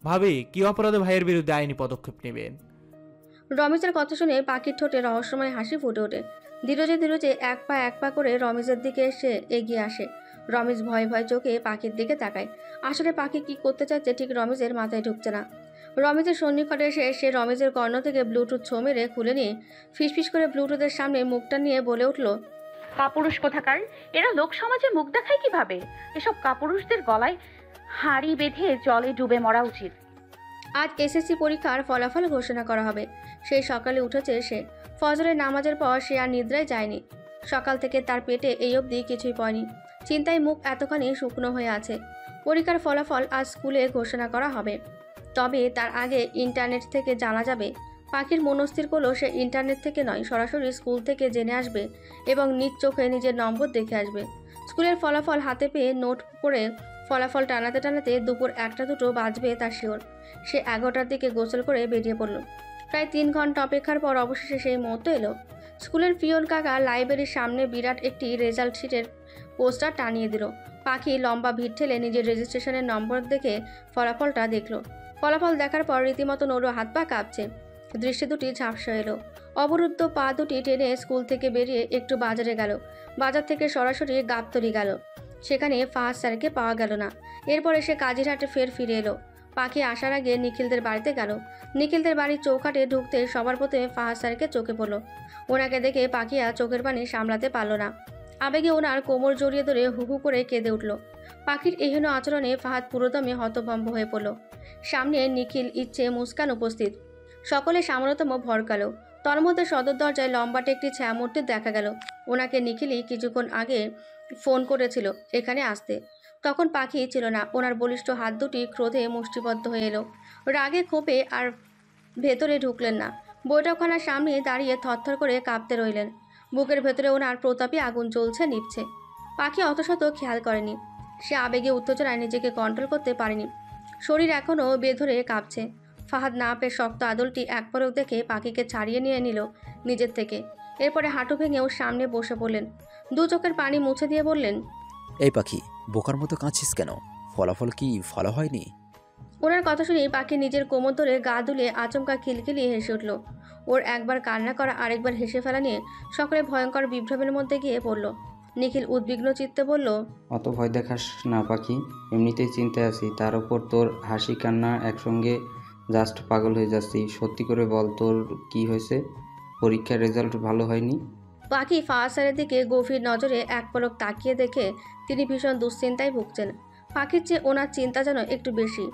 ভাবি, কি অপরাধে ভাইয়ের বিরুদ্ধে আইনি পদক্ষেপ নেবেন? রমেশের কথা শুনে পাখির ঠোঁটে রহস্যময় হাসি ফুটে ওঠে। ধীরে ধীরে এক পা করে রমেশের দিকে সে এগিয়ে আসে। রমেশ ভয়ে ভয়ে চোখে পাখির দিকে তাকায়। আসলে পাখি কি করতে চাচ্ছে ঠিক রমেশের মাথায় ঢুকছে না। রমেশের সন্নিকটে এসে সে রমেশের কর্ণ থেকে ব্লুটুথ ছো মেরে খুলে নিয়ে ফিসফিস করে ব্লুটুথের সামনে মুখটা নিয়ে বলে উঠল, কাপুরুষ কোথাকার! এরা লোক সমাজে মুখ দেখায় কিভাবে? এসব কাপুরুষদের গলায় হাড়ি বেঁধে জলে ডুবে মরা উচিত। আজ এসএসসি পরীক্ষার ফলাফল ঘোষণা করা হবে। সেই সকালে উঠেছে সে। ফজরের নামাজের পর সে আর নিদ্রায় যায়নি। সকাল থেকে তার পেটে এই অবধি কিছুই পড়েনি। চিন্তায় মুখ এতখানি শুকনো হয়ে আছে। পরীক্ষার ফলাফল আজ স্কুলে ঘোষণা করা হবে, তবে তার আগে ইন্টারনেট থেকে জানা যাবে। পাখির মনস্থির করলো সে ইন্টারনেট থেকে নয়, সরাসরি স্কুল থেকে জেনে আসবে এবং নিজ চোখে নিজের নম্বর দেখে আসবে। স্কুলের ফলাফল হাতে পেয়ে নোট করে ফলাফল টানাতে টানাতে দুপুর 1টা-2টো বাজবে তার শিওর। সে 11টার দিকে গোসল করে বেরিয়ে পড়ল। প্রায় 3 ঘন্টা অপেক্ষার পর অবশেষে সেই মুহূর্ত এলো। স্কুলের পিয়ন কাকা লাইব্রেরির সামনে বিরাট একটি রেজাল্ট শিটের পোস্টার টানিয়ে দিল। পাখি লম্বা ভিড় ঠেলে নিজের রেজিস্ট্রেশনের নম্বর দেখে ফলাফলটা দেখলো। ফলাফল দেখার পর রীতিমতো ওরও হাত পা কাঁপছে। দৃষ্টি দুটি ঝাপসা এলো। অবরুদ্ধ পা দুটি টেনে স্কুল থেকে বেরিয়ে একটু বাজারে গেল। বাজার থেকে সরাসরি গাবতলী গেল। সেখানে ফাহাদ স্যারকে পাওয়া গেল না। এরপরে সে কাজিরহাটে ফিরে এলো। পাখি আসার আগে নিখিলদের বাড়িতে গেল। নিখিলদের বাড়ির চৌকাটে ঢুকতে সবার প্রথমে ফাহাদ স্যারকে চোখে পড়ল। ওনাকে দেখে পাখিয়া চোখের পানি সামলাতে পারল না। আবেগে ওনার কোমর জড়িয়ে ধরে হু হু করে কেঁদে উঠল। পাখির এহেন আচরণে ফাহাদ পুরোদমে হতভম্ব হয়ে পড়ল। সামনে নিখিল, ইচ্ছে, মুস্কান উপস্থিত। সকলে সামান্যতম ভরকালো। তার মধ্যে সদর দরজায় লম্বাটে একটি ছায়ামূর্তি দেখা গেল। ওনাকে নিখিলই কিছুক্ষণ আগে ফোন করেছিল এখানে আসতে। তখন পাখি ছিল না। ওনার বলিষ্ঠ হাত দুটি ক্রোধে মুষ্টিবদ্ধ হয়ে এলো। রাগে ক্ষোভে আর ভেতরে ঢুকলেন না। বৈঠকখানার সামনে দাঁড়িয়ে থরথর করে কাঁপতে রইলেন। বুকের ভেতরে ওনার প্রতাপী আগুন জ্বলছে, নিভছে। পাখি অতশত খেয়াল করেনি। সে আবেগে উত্তেজনায় নিজেকে কন্ট্রোল করতে পারেনি। শরীর এখনও বেধরে কাঁপছে। ফাহাদ না পেয়ে শক্ত আদলটি এক পলক দেখে পাখিকে ছাড়িয়ে নিয়ে নিল নিজের থেকে। এরপরে হাঁটু ভেঙে ওর সামনে বসে পড়লেন। দু চোখের পানি মুছে দিয়ে বললেন, এই পাখি, বোকার মতো কাঁদছিস কেন? ফলাফল কি ভালো হয়নি? ওনার কথা শুনেই পাখি নিজের কোমর ধরে গা দুলিয়ে আচমকা খিলখিলিয়ে হেসে উঠল। ওর একবার কান্না করা, আরেকবার হেসে ফেলা নিয়ে সকলে ভয়ঙ্কর বিভ্রমের মধ্যে গিয়ে পড়ল। নিখিল উদ্বিগ্ন চিত্তে বলল, অত ভয় দেখাস না পাখি, এমনিতেই চিন্তায় আছি, তার ওপর তোর হাসি কান্না একসঙ্গে, জাস্ট পাগল হয়ে যাচ্ছি। সত্যি করে বল, তোর কি হয়েছে? পরীক্ষার রেজাল্ট ভালো হয়নি? পাখি ফাহাদ স্যারের দিকে গভীর নজরে এক পলক তাকিয়ে দেখে তিনি ভীষণ দুশ্চিন্তায় ভুগছেন। পাখির চেয়ে ওনার চিন্তা যেন একটু বেশি।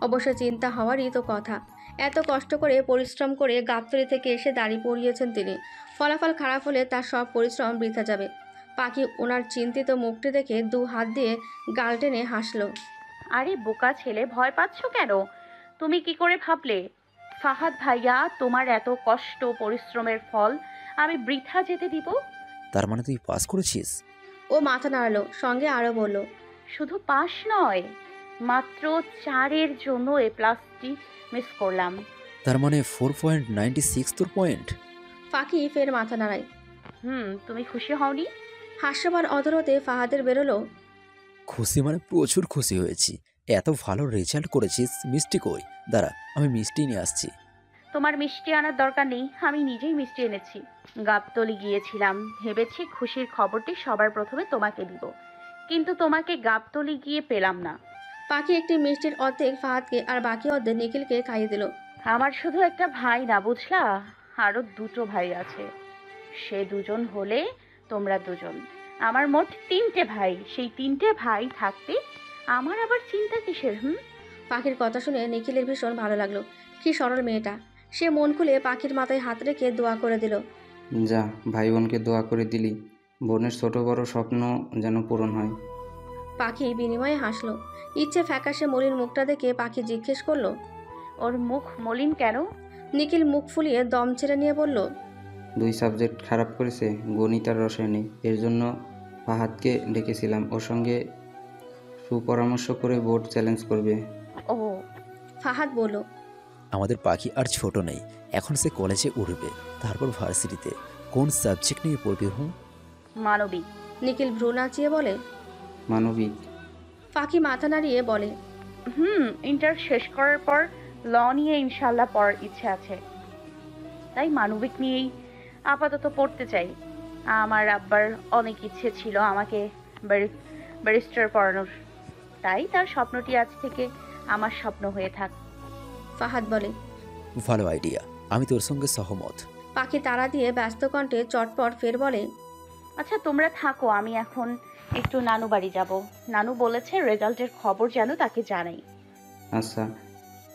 অবশ্য চিন্তা হওয়ারই তো কথা। এত কষ্ট করে পরিশ্রম করে গাবতলী থেকে এসে দাঁড়িয়ে পড়িয়েছেন তিনি। ফলাফল খারাপ হলে তার সব পরিশ্রম বৃথা যাবে। পাখি ওনার চিন্তিত মুখটি দেখে 2 হাত দিয়ে গাল টেনে হাসল। আরে বোকা ছেলে, ভয় পাচ্ছ কেন? তুমি কি করে ভাবলে ফাহাদ ভাইয়া তোমার এত কষ্ট পরিশ্রমের ফল আমি বৃথা যেতে দিব? তার মানে তুই পাস করেছিস? ও মাথা নাড়ালো, সঙ্গে আরও বলল, শুধু পাস নয়, মাত্র 4-এর জন্য A+টি মিস করলাম। তার মানে 4.96 তোর পয়েন্ট? পাখি ফের মাথা নাড়ায়। তুমি খুশি হওনি? হাস্যবার অধরতে ফাহাদের বেরোলো, খুশি মানে প্রচুর খুশি হয়েছি। এত ভালো রেজাল্ট করেছিস। মিষ্টি কই? দাঁড়া, আমি মিষ্টি নিয়ে আসছি। তোমার মিষ্টি আনার দরকার নেই, আমি নিজেই মিষ্টি এনেছি। গাবতলী গিয়েছিলাম, ভেবেছি খুশির খবরটি সবার প্রথমে তোমাকে দিব, কিন্তু তোমাকে গাবতলী গিয়ে পেলাম না। পাখি একটি মিষ্টির অর্ধেক ফাহাদকে আর বাকি অর্ধেক নিখিলকে খাইয়ে দিল। আমার শুধু একটা ভাই না, বুঝলা? আরও 2টো ভাই আছে। সে 2জন হলে তোমরা 2জন। আমার মোট 3টে ভাই। সেই 3টে ভাই থাকতে আমার আবার চিন্তা কিসের? পাখির কথা শুনে নিখিলের ভীষণ ভালো লাগলো। কি সরল মেয়েটা। সে মন খুলে পাখির মাথায় হাত রেখে দোয়া করে দিল। যা, ভাই বোনকে দোয়া করে দিলি, বোনের ছোট বড় স্বপ্ন যেন পূরণ হয়। পাখি বিনিময়ে হাসলো। ইচ্ছে ফ্যাকাশে মলিন মুখটা দেখে পাখি জিজ্ঞেস করলো, ওর মুখ মলিন কেন? নিখিল মুখ ফুলিয়ে দম ছেড়ে নিয়ে বলল, 2 সাবজেক্ট খারাপ করেছে, গণিত আর রসায়নে। এর জন্য ফাহাদকে ডেকেছিলাম, ওর সঙ্গে সুপরামর্শ করে বোর্ড চ্যালেঞ্জ করবে। ও, ফাহাদ বলল, আমাদের পাখি আর ছোট নেই, এখন সে কলেজে উঠবে, তারপর ভার্সিটিতে। কোন সাবজেক্ট নিয়ে পড়বে? মানবিক। নিখিল ভ্রু নাচিয়ে বলে, মানবিক? পাখি মাথা নাড়িয়ে বলে, ইন্টার শেষ করার পর ল নিয়ে ইনশাল্লাহ পড়ার ইচ্ছে আছে, তাই মানবিক নিয়েই আপাতত পড়তে চাই। আমার আব্বার অনেক ইচ্ছে ছিল আমাকে ব্যারিস্টার পড়ানোর, তাই তার স্বপ্নটি আজ থেকে আমার স্বপ্ন হয়ে থাক। ফাহাদ বলে। ভালো আইডিয়া, আমি তোর সঙ্গে সহমত। পাখি তাড়া দিয়ে ব্যস্ত কণ্ঠে চটপট ফের বলে, আচ্ছা তোমরা থাকো, আমি এখন একটু নানু বাড়ি যাব। নানু বলেছে রেজাল্টের খবর যেন তাকে জানাই। আচ্ছা।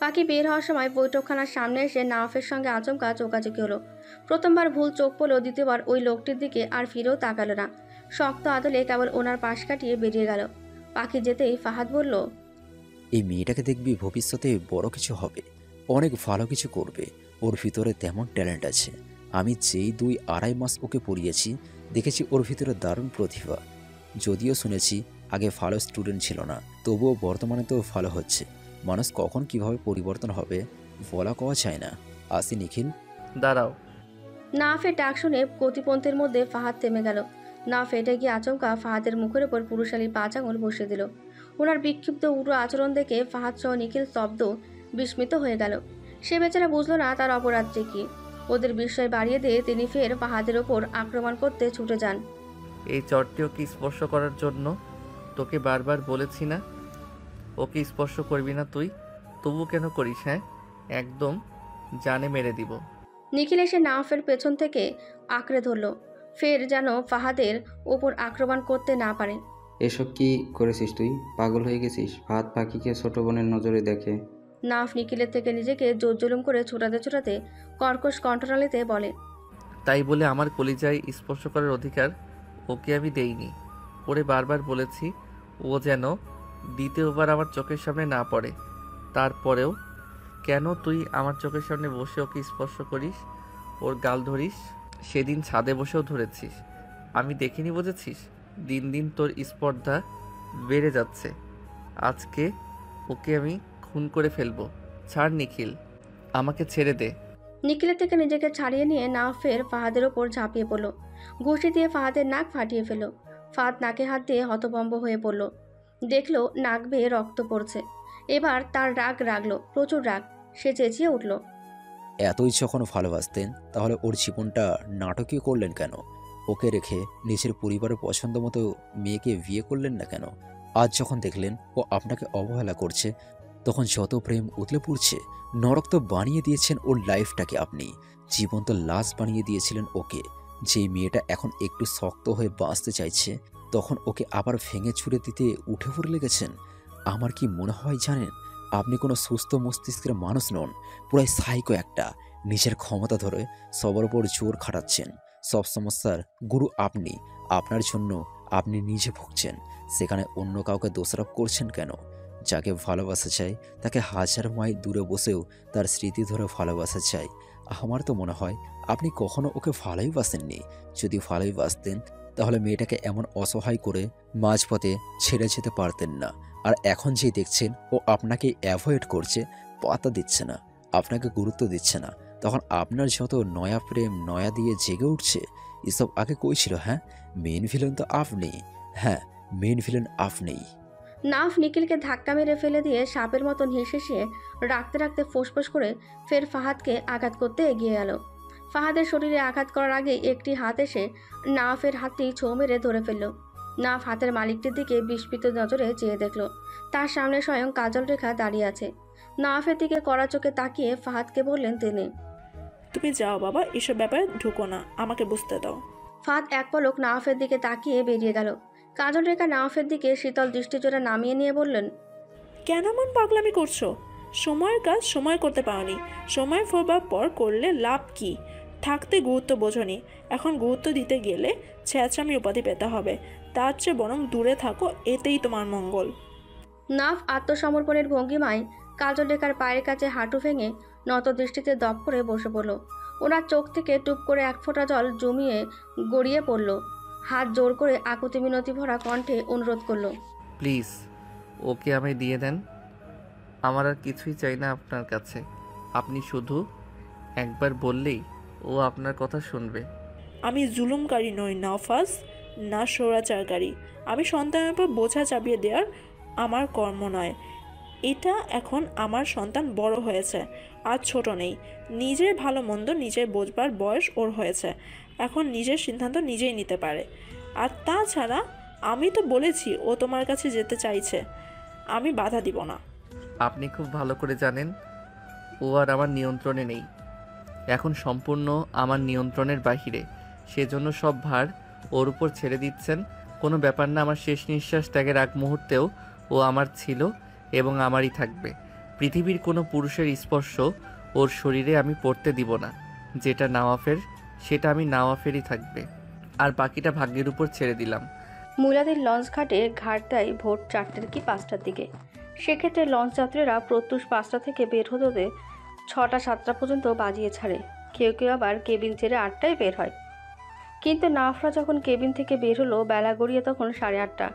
পাখি বের হওয়ার সময় বৈঠকখানার সামনে এসে নাওয়াফের সঙ্গে আচমকা চোকাচুকি হলো। প্রথমবার ভুল চোখ পড়লেও দ্বিতীয়বার ওই লোকটির দিকে আর ফিরেও তাকালো না। শক্ত আদলে কেবল ওনার পাশ কাটিয়ে বেরিয়ে গেল। পাখি যেতেই ফাহাদ বলল, এই মেয়েটাকে দেখবি ভবিষ্যতে বড় কিছু হবে, অনেক ভালো কিছু করবে। ওর ভিতরে তেমন ট্যালেন্ট আছে। আমি যেই 2-2.5 মাস ওকে পড়িয়েছি, দেখেছি ওর ভিতরে দারুণ প্রতিভা। যদিও শুনেছি আগে ভালো স্টুডেন্ট ছিল না, তবুও বর্তমানে তো ভালো হচ্ছে। মানুষ কখন কিভাবে পরিবর্তন হবে বলা কওয়া যায় না। আসি নিখিল। দাঁড়াও। নাওয়াফের ডাক শুনে গতিপন্থের মধ্যে ফাহাদ থেমে গেল। নাওয়াফ ফেটে গিয়ে আচমকা ফাহাদের মুখের ওপর পুরুষালী 5 আঙুল বসিয়ে দিল। ওনার বিক্ষিপ্ত উগ্র আচরণ দেখে ফাহাদ সহ নিখিল স্তব্ধ, বিস্মিত হয়ে গেল। সে বেচারা বুঝলো না তার অপরাধটি কি। ওদের বিস্ময় বাড়িয়ে দিয়ে তিনি ফের ফাহাদের ওপর আক্রমণ করতে ছুটে যান। এই চটটিও কি স্পর্শ করার জন্য? তোকে বারবার বলেছি না ওকে স্পর্শ করবি না তুই, তবু কেন করিস? হ্যাঁ, একদম জানে মেরে দিব। নিখিল এসে নাওয়াফের পেছন থেকে আঁকড়ে ধরল, ফের যেন ফাহাদের ওপর আক্রমণ করতে না পারে। এসব কি করেছিস তুই? পাগল হয়ে গেছিস? ফাহাদ পাখিকে ছোট বোনের নজরে দেখে। নাওয়াফ নিখিলের থেকে নিজেকে জোরজুলুম করে ছোটাতে ছোটাতে কর্কশ কণ্ঠনালীতে বলে, তাই বলে আমার কলিজায় স্পর্শ করার অধিকার ওকে আমি দেইনি। ওরে বারবার বলেছি ও যেন দ্বিতীয়বার আমার চোখের সামনে না পড়ে। তারপরেও কেন তুই আমার চোখের সামনে বসে ওকে স্পর্শ করিস, ওর গাল ধরিস? সেদিন ছাদে বসেও ধরেছিস, আমি দেখিনি বুঝেছিস? দিন দিন তোর স্পর্ধা বেড়ে যাচ্ছে। আজকে ওকে আমি খুন করে ফেলবো। ছাড় নিখিল, আমাকে ছেড়ে দে। নিখিলের থেকে নিজেকে ছাড়িয়ে নিয়ে নাওয়াফের ফাহাদের ওপর ঝাঁপিয়ে পড়ল। ঘুষি দিয়ে ফাহাদের নাক ফাটিয়ে ফেলল। ফাহাদ নাকে হাত দিয়ে হতভম্ব হয়ে পড়ল। দেখলো নাক বেয়ে রক্ত পড়ছে। এবার তার রাগ রাগলো, প্রচুর রাগ। সে চেঁচিয়ে উঠল, এতই যখন ভালোবাসতেন তাহলে ওর জীবনটা নাটকীয় করলেন কেন? ওকে রেখে নিজের পরিবারের পছন্দ মতো মেয়েকে বিয়ে করলেন না কেন? আজ যখন দেখলেন ও আপনাকে অবহেলা করছে, তখন যত প্রেম উতলে পড়ছে। নরক তো বানিয়ে দিয়েছেন ওর লাইফটাকে আপনি, জীবন্ত লাশ বানিয়ে দিয়েছিলেন ওকে। যেই মেয়েটা এখন একটু শক্ত হয়ে বাঁচতে চাইছে, তখন ওকে আবার ভেঙে ছুঁড়ে দিতে উঠে পড়ে লেগেছেন। আমার কি মনে হয় জানেন, আপনি কোনো সুস্থ মস্তিষ্কের মানুষ নন, পুরাই সাইকো একটা। নিজের ক্ষমতা ধরে সবার উপর জোর খাটাচ্ছেন। সব সমস্যার গুরু আপনি। আপনার জন্য আপনি নিজে ভুগছেন, সেখানে অন্য কাউকে দোষারোপ করছেন কেন? যাকে ভালোবাসা চাই তাকে 1000 মাইল দূরে বসেও তার স্মৃতি ধরে ভালোবাসা চাই। আমার তো মনে হয় আপনি কখনো ওকে ভালোই বাসেননি। যদি ভালোই বাসতেন তাহলে মেয়েটাকে এমন অসহায় করে মাঝপথে ছেড়ে যেতে পারতেন না। আর এখন যে দেখছেন ও আপনাকে অ্যাভয়েড করছে, পাতা দিচ্ছে না, আপনাকে গুরুত্ব দিচ্ছে না, তখন আপনার যত নয়া প্রেম নয়া দিয়ে জেগে উঠছে, এসব আগে কই ছিল? হ্যাঁ, মেন ভিলেন তো আপনি। হ্যাঁ, মেন ভিলেন আপনিই। নাওয়াফ নিখিলকে ধাক্কা মেরে ফেলে দিয়ে সাপের মতন হেসে রাখতে রাখতে ফোঁস করে ফের ফাহাদকে আঘাত করতে এগিয়ে গেল। ফাহাদের শরীরে আঘাত করার আগে একটি হাত এসে নাওয়াফের হাতটি ছোঁ মেরে ধরে ফেলল। নাওয়াফ হাতের মালিকটির দিকে বিস্মিত নজরে চেয়ে দেখল তার সামনে স্বয়ং কাজল রেখা দাঁড়িয়ে আছে। নাওয়াফের দিকে কড়া চোখে তাকিয়ে ফাহাদকে বললেন তিনি, তুমি যাও বাবা, এসব ব্যাপারে ঢুকো না, আমাকে বুঝতে দাও। ফাহাদ এক পলক নাওয়াফের দিকে তাকিয়ে বেরিয়ে গেল। কাজল রেখা নাওয়াফের দিকে শীতল দৃষ্টিজোড়া নামিয়ে নিয়ে বললেন, কেন এমন পাগলামি করছো? সময়ের কাজ সময় করতে পারোনি, সময় ফোরবার পর করলে লাভ কি? থাকতে গুরুত্ব বোঝনি, এখন গুরুত্ব দিতে গেলে ছ্যাঁচড়ামি উপাধি পেতে হবে। তার চেয়ে বরং দূরে থাকো, এতেই তোমার মঙ্গল। নাফ আত্মসমর্পণের ভঙ্গিমায় কাজল রেখার পায়ের কাছে হাঁটু ভেঙে নত দৃষ্টিতে দপ করে বসে পড়ল। ওনার চোখ থেকে টুপ করে এক ফোঁটা জল জমিয়ে গড়িয়ে পড়ল। হাত জোর করে আকুতি মিনতি ভরা কণ্ঠে অনুরোধ করল, প্লিজ ওকে আমায় দিয়ে দেন। আমার আর কিছুই চাই না আপনার কাছে। আপনি শুধু একবার বললেই ও আপনার কথা শুনবে। আমি জুলুমকারী নই নওফাজ, না স্বৈরাচারকারী। আমি সন্তানের উপর বোঝা চাপিয়ে দেওয়ার আমার কর্ম নয়। এটা এখন আমার সন্তান বড় হয়েছে, আর ছোট নেই। নিজের ভালো মন্দ নিজের বোঝবার বয়স ওর হয়েছে, এখন নিজের সিদ্ধান্ত নিজেই নিতে পারে। আর তাছাড়া আমি তো বলেছি ও তোমার কাছে যেতে চাইছে, আমি বাধা দিব না। আপনি খুব ভালো করে জানেন ও আর আমার নিয়ন্ত্রণে নেই, এখন সম্পূর্ণ আমার নিয়ন্ত্রণের বাহিরে। সেজন্য সব ভার ওর উপর ছেড়ে দিচ্ছেন। কোনো ব্যাপার না, আমার শেষ নিঃশ্বাস ত্যাগের আগ মুহূর্তেও ও আমার ছিল এবং আমারই থাকবে। পৃথিবীর কোনো পুরুষের স্পর্শ ওর শরীরে আমি পড়তে দিব না। যেটা নাওয়াফের সেটা আমি নাওয়াফেরই থাকবে, আর বাকিটা ভাগ্যের উপর ছেড়ে দিলাম। মুলাদের লঞ্চ ঘাটে ঘাট দেয় ভোর 4টের কি 5টার দিকে। সেক্ষেত্রে লঞ্চ যাত্রীরা প্রত্যুষ 5টা থেকে বের হতে 6টা 7টা পর্যন্ত বাজিয়ে ছাড়ে। কেউ কেউ আবার কেবিন ছেড়ে 8টায় বের হয়। কিন্তু নাফরা যখন কেবিন থেকে বের হলো বেলা গড়িয়ে তখন 8:30।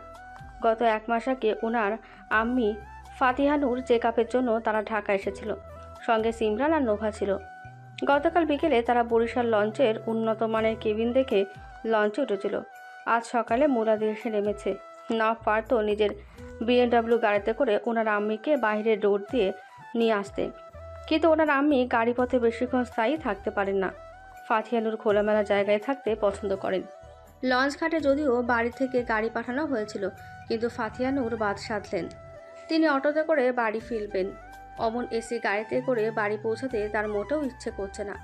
গত 1 মাস আগে ওনার আম্মি ফাতিহানুর চেকআপের জন্য তারা ঢাকা এসেছিল, সঙ্গে সিমরান আর নোভা ছিল। গতকাল বিকেলে তারা বরিশাল লঞ্চের উন্নত মানের কেবিন দেখে লঞ্চে উঠেছিল। আজ সকালে মুলাদ এসে নেমেছে। না পারত নিজের BMW গাড়িতে করে ওনার আম্মিকে বাইরের রোড দিয়ে নিয়ে আসতে, কিন্তু ওনার আম্মি গাড়ি পথে বেশিক্ষণ স্থায়ী থাকতে পারেন না। ফাতিহানুর খোলামেলা জায়গায় থাকতে পছন্দ করেন। লঞ্চ ঘাটে যদিও বাড়ি থেকে গাড়ি পাঠানো হয়েছিল, কিন্তু ফাতিহানুর বাদ সাধলেন। তিনি অটোতে করে বাড়ি ফিরবেন। অমন এসি গাড়িতে করে বাড়ি পৌঁছাতে তার মোটেও ইচ্ছে করছে না।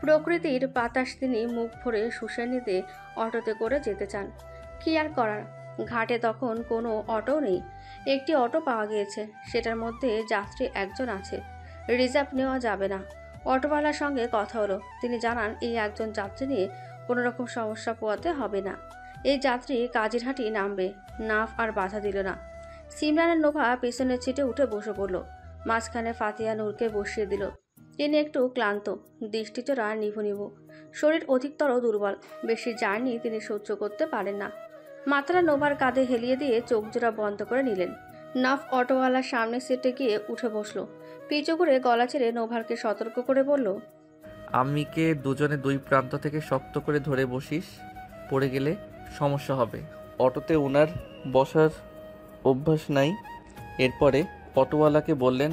প্রকৃতির বাতাস তিনি মুখ ভরে শুষে নিতে অটোতে করে যেতে চান। কি আর করার, ঘাটে তখন কোনো অটো নেই। একটি অটো পাওয়া গিয়েছে, সেটার মধ্যে যাত্রী একজন আছে, রিজার্ভ নেওয়া যাবে না। অটোওয়ালার সঙ্গে কথা হলো, তিনি জানান এই একজন যাত্রী নিয়ে কোনো রকম সমস্যা পোয়াতে হবে না। এই যাত্রী কাজিরহাটি নামবে। নাফ আর বাধা দিল না। সিমরানের নোভা পেছনের সিটে উঠে বসে পড়ল, মাঝখানে ফাতিহা নূরকে বসিয়ে দিল। তিনি একটু ক্লান্ত, দৃষ্টিচোরা নিভু নিভু, শরীর অধিকতর দুর্বল। বেশি জার্নি তিনি সহ্য করতে পারেন না। মাথাটা নোভার কাঁধে হেলিয়ে দিয়ে চোখ জোড়া বন্ধ করে নিলেন। নাফ অটোওয়ালার সামনের সিটে গিয়ে উঠে বসলো। পিছু করে গলা ছেড়ে নোভারকে সতর্ক করে বলল, আম্মিকে দুজনে দুই প্রান্ত থেকে শক্ত করে ধরে বসিস, পড়ে গেলে সমস্যা হবে। অটোতে ওনার বসার অভ্যাস নাই। এরপরে অটোওয়ালাকে বললেন,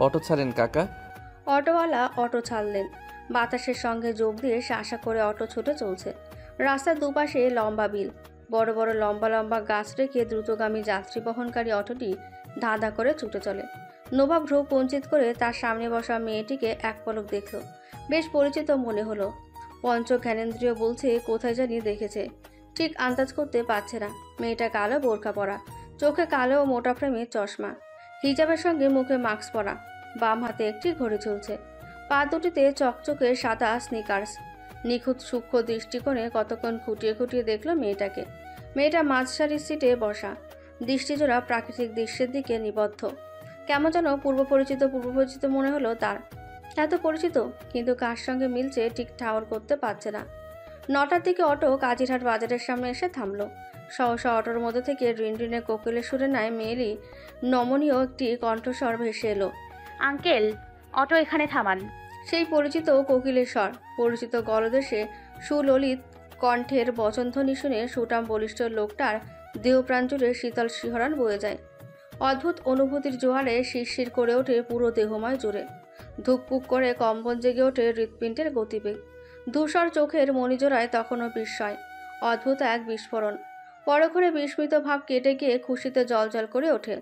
অটো ছাড়েন কাকা। অটোওয়ালা অটো ছাড়লেন। বাতাসের সঙ্গে যোগ দিয়ে শাসা করে অটো ছুটে চলছে। রাস্তার দুপাশে লম্বা বিল, বড় বড় লম্বা লম্বা গাছ রেখে দ্রুতগামী যাত্রী বহনকারী অটোটি ধাঁধা করে ছুটে চলে। নোভা ভ্রু কুঞ্চিত করে তার সামনে বসা মেয়েটিকে এক পলক দেখল। বেশ পরিচিত মনে হলো। পঞ্চ জ্ঞানেন্দ্রিয় বলছে কোথায় জানি দেখেছে, ঠিক আন্দাজ করতে পারছে না। মেয়েটা কালো বোরখা পরা, চোখে কালো ও মোটা ফ্রেমের চশমা, হিজাবের সঙ্গে মুখে মাস্ক পরা, বাম হাতে একটি ঘড়ি ঝুলছে, পা দুটিতে চকচকে সাদা স্নিকার্স। নিখুঁত সূক্ষ্ম দৃষ্টিকোণে কতক্ষণ খুঁটিয়ে খুঁটিয়ে দেখল মেয়েটাকে। মেয়েটা মাঝসারির সিটে বসা, দৃষ্টিজোড়া প্রাকৃতিক দৃশ্যের দিকে নিবদ্ধ। কেমন যেন পূর্ব পরিচিত মনে হলো তার। এত পরিচিত, কিন্তু কার সঙ্গে মিলছে ঠিক ঠাওর করতে পারছে না। 9টার দিকে অটো কাজিরহাট বাজারের সামনে এসে থামলো। সহসা অটোর মধ্যে থেকে রিনরিনে কোকিলের সুরে নেয় মেয়েলি নমনীয় একটি কণ্ঠস্বর ভেসে এলো, আঙ্কেল, অটো এখানে থামান। সেই পরিচিত কোকিলের স্বর, পরিচিত গলদেশে সুললিত কণ্ঠের বচনধ্বনি শুনে সুটাম বলিষ্ঠ লোকটার দেহপ্রাণ জুড়ে শীতল শিহরণ বয়ে যায়। অদ্ভুত অনুভূতির জোয়ারে শিরশির করে ওঠে পুরো দেহময় জুড়ে। ধুকপুক করে কম্পন জেগে ওঠে হৃৎপিণ্ডের গতিবেগ। ধূসর চোখের মণিজোড়ায় তখনও বিস্ময়, অদ্ভুত এক বিস্ফোরণ। পরক্ষণে বিস্মিত ভাব কেটে গিয়ে খুশিতে জলজল করে ওঠে।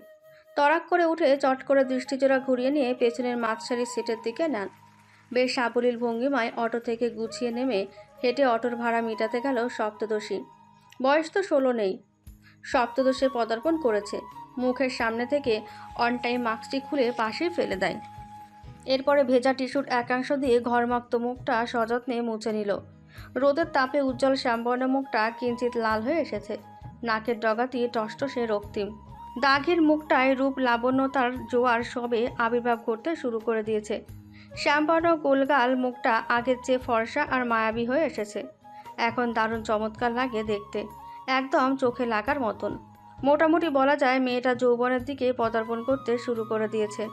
তড়াক করে উঠে চট করে দৃষ্টিজোড়া ঘুরিয়ে নিয়ে পেছনের মাঝসারির সিটের দিকে নেন। বেশ সাবলীল ভঙ্গিমায় অটো থেকে গুছিয়ে নেমে হেঁটে অটোর ভাড়া মিটাতে গেল সপ্তদশী। বয়স তো 16 নেই, সপ্তদশে পদার্পণ করেছে। মুখের সামনে থেকে অন টাইম মাস্কটি খুলে পাশে ফেলে দেয়। এরপরে ভেজা টিস্যুর একাংশ দিয়ে ঘরমাক্ত মুখটা সযত্নে মুছে নিল। রোদের তাপে উজ্জ্বল শ্যামবর্ণ মুখটা কিঞ্চিত লাল হয়ে এসেছে। নাকের ডগাটি টসটসে রক্তিম। দাগের মুখটায় রূপ লাবণ্যতার জোয়ার সবে আবির্ভাব করতে শুরু করে দিয়েছে। শ্যামবর্ণ গোলগাল মুখটা আগের চেয়ে ফর্সা আর মায়াবী হয়ে এসেছে। এখন দারুণ চমৎকার লাগে দেখতে, একদম চোখে লাগার মতন। মোটামুটি বলা যায় মেয়েটা যৌবনের দিকে পদার্পণ করতে শুরু করে দিয়েছে।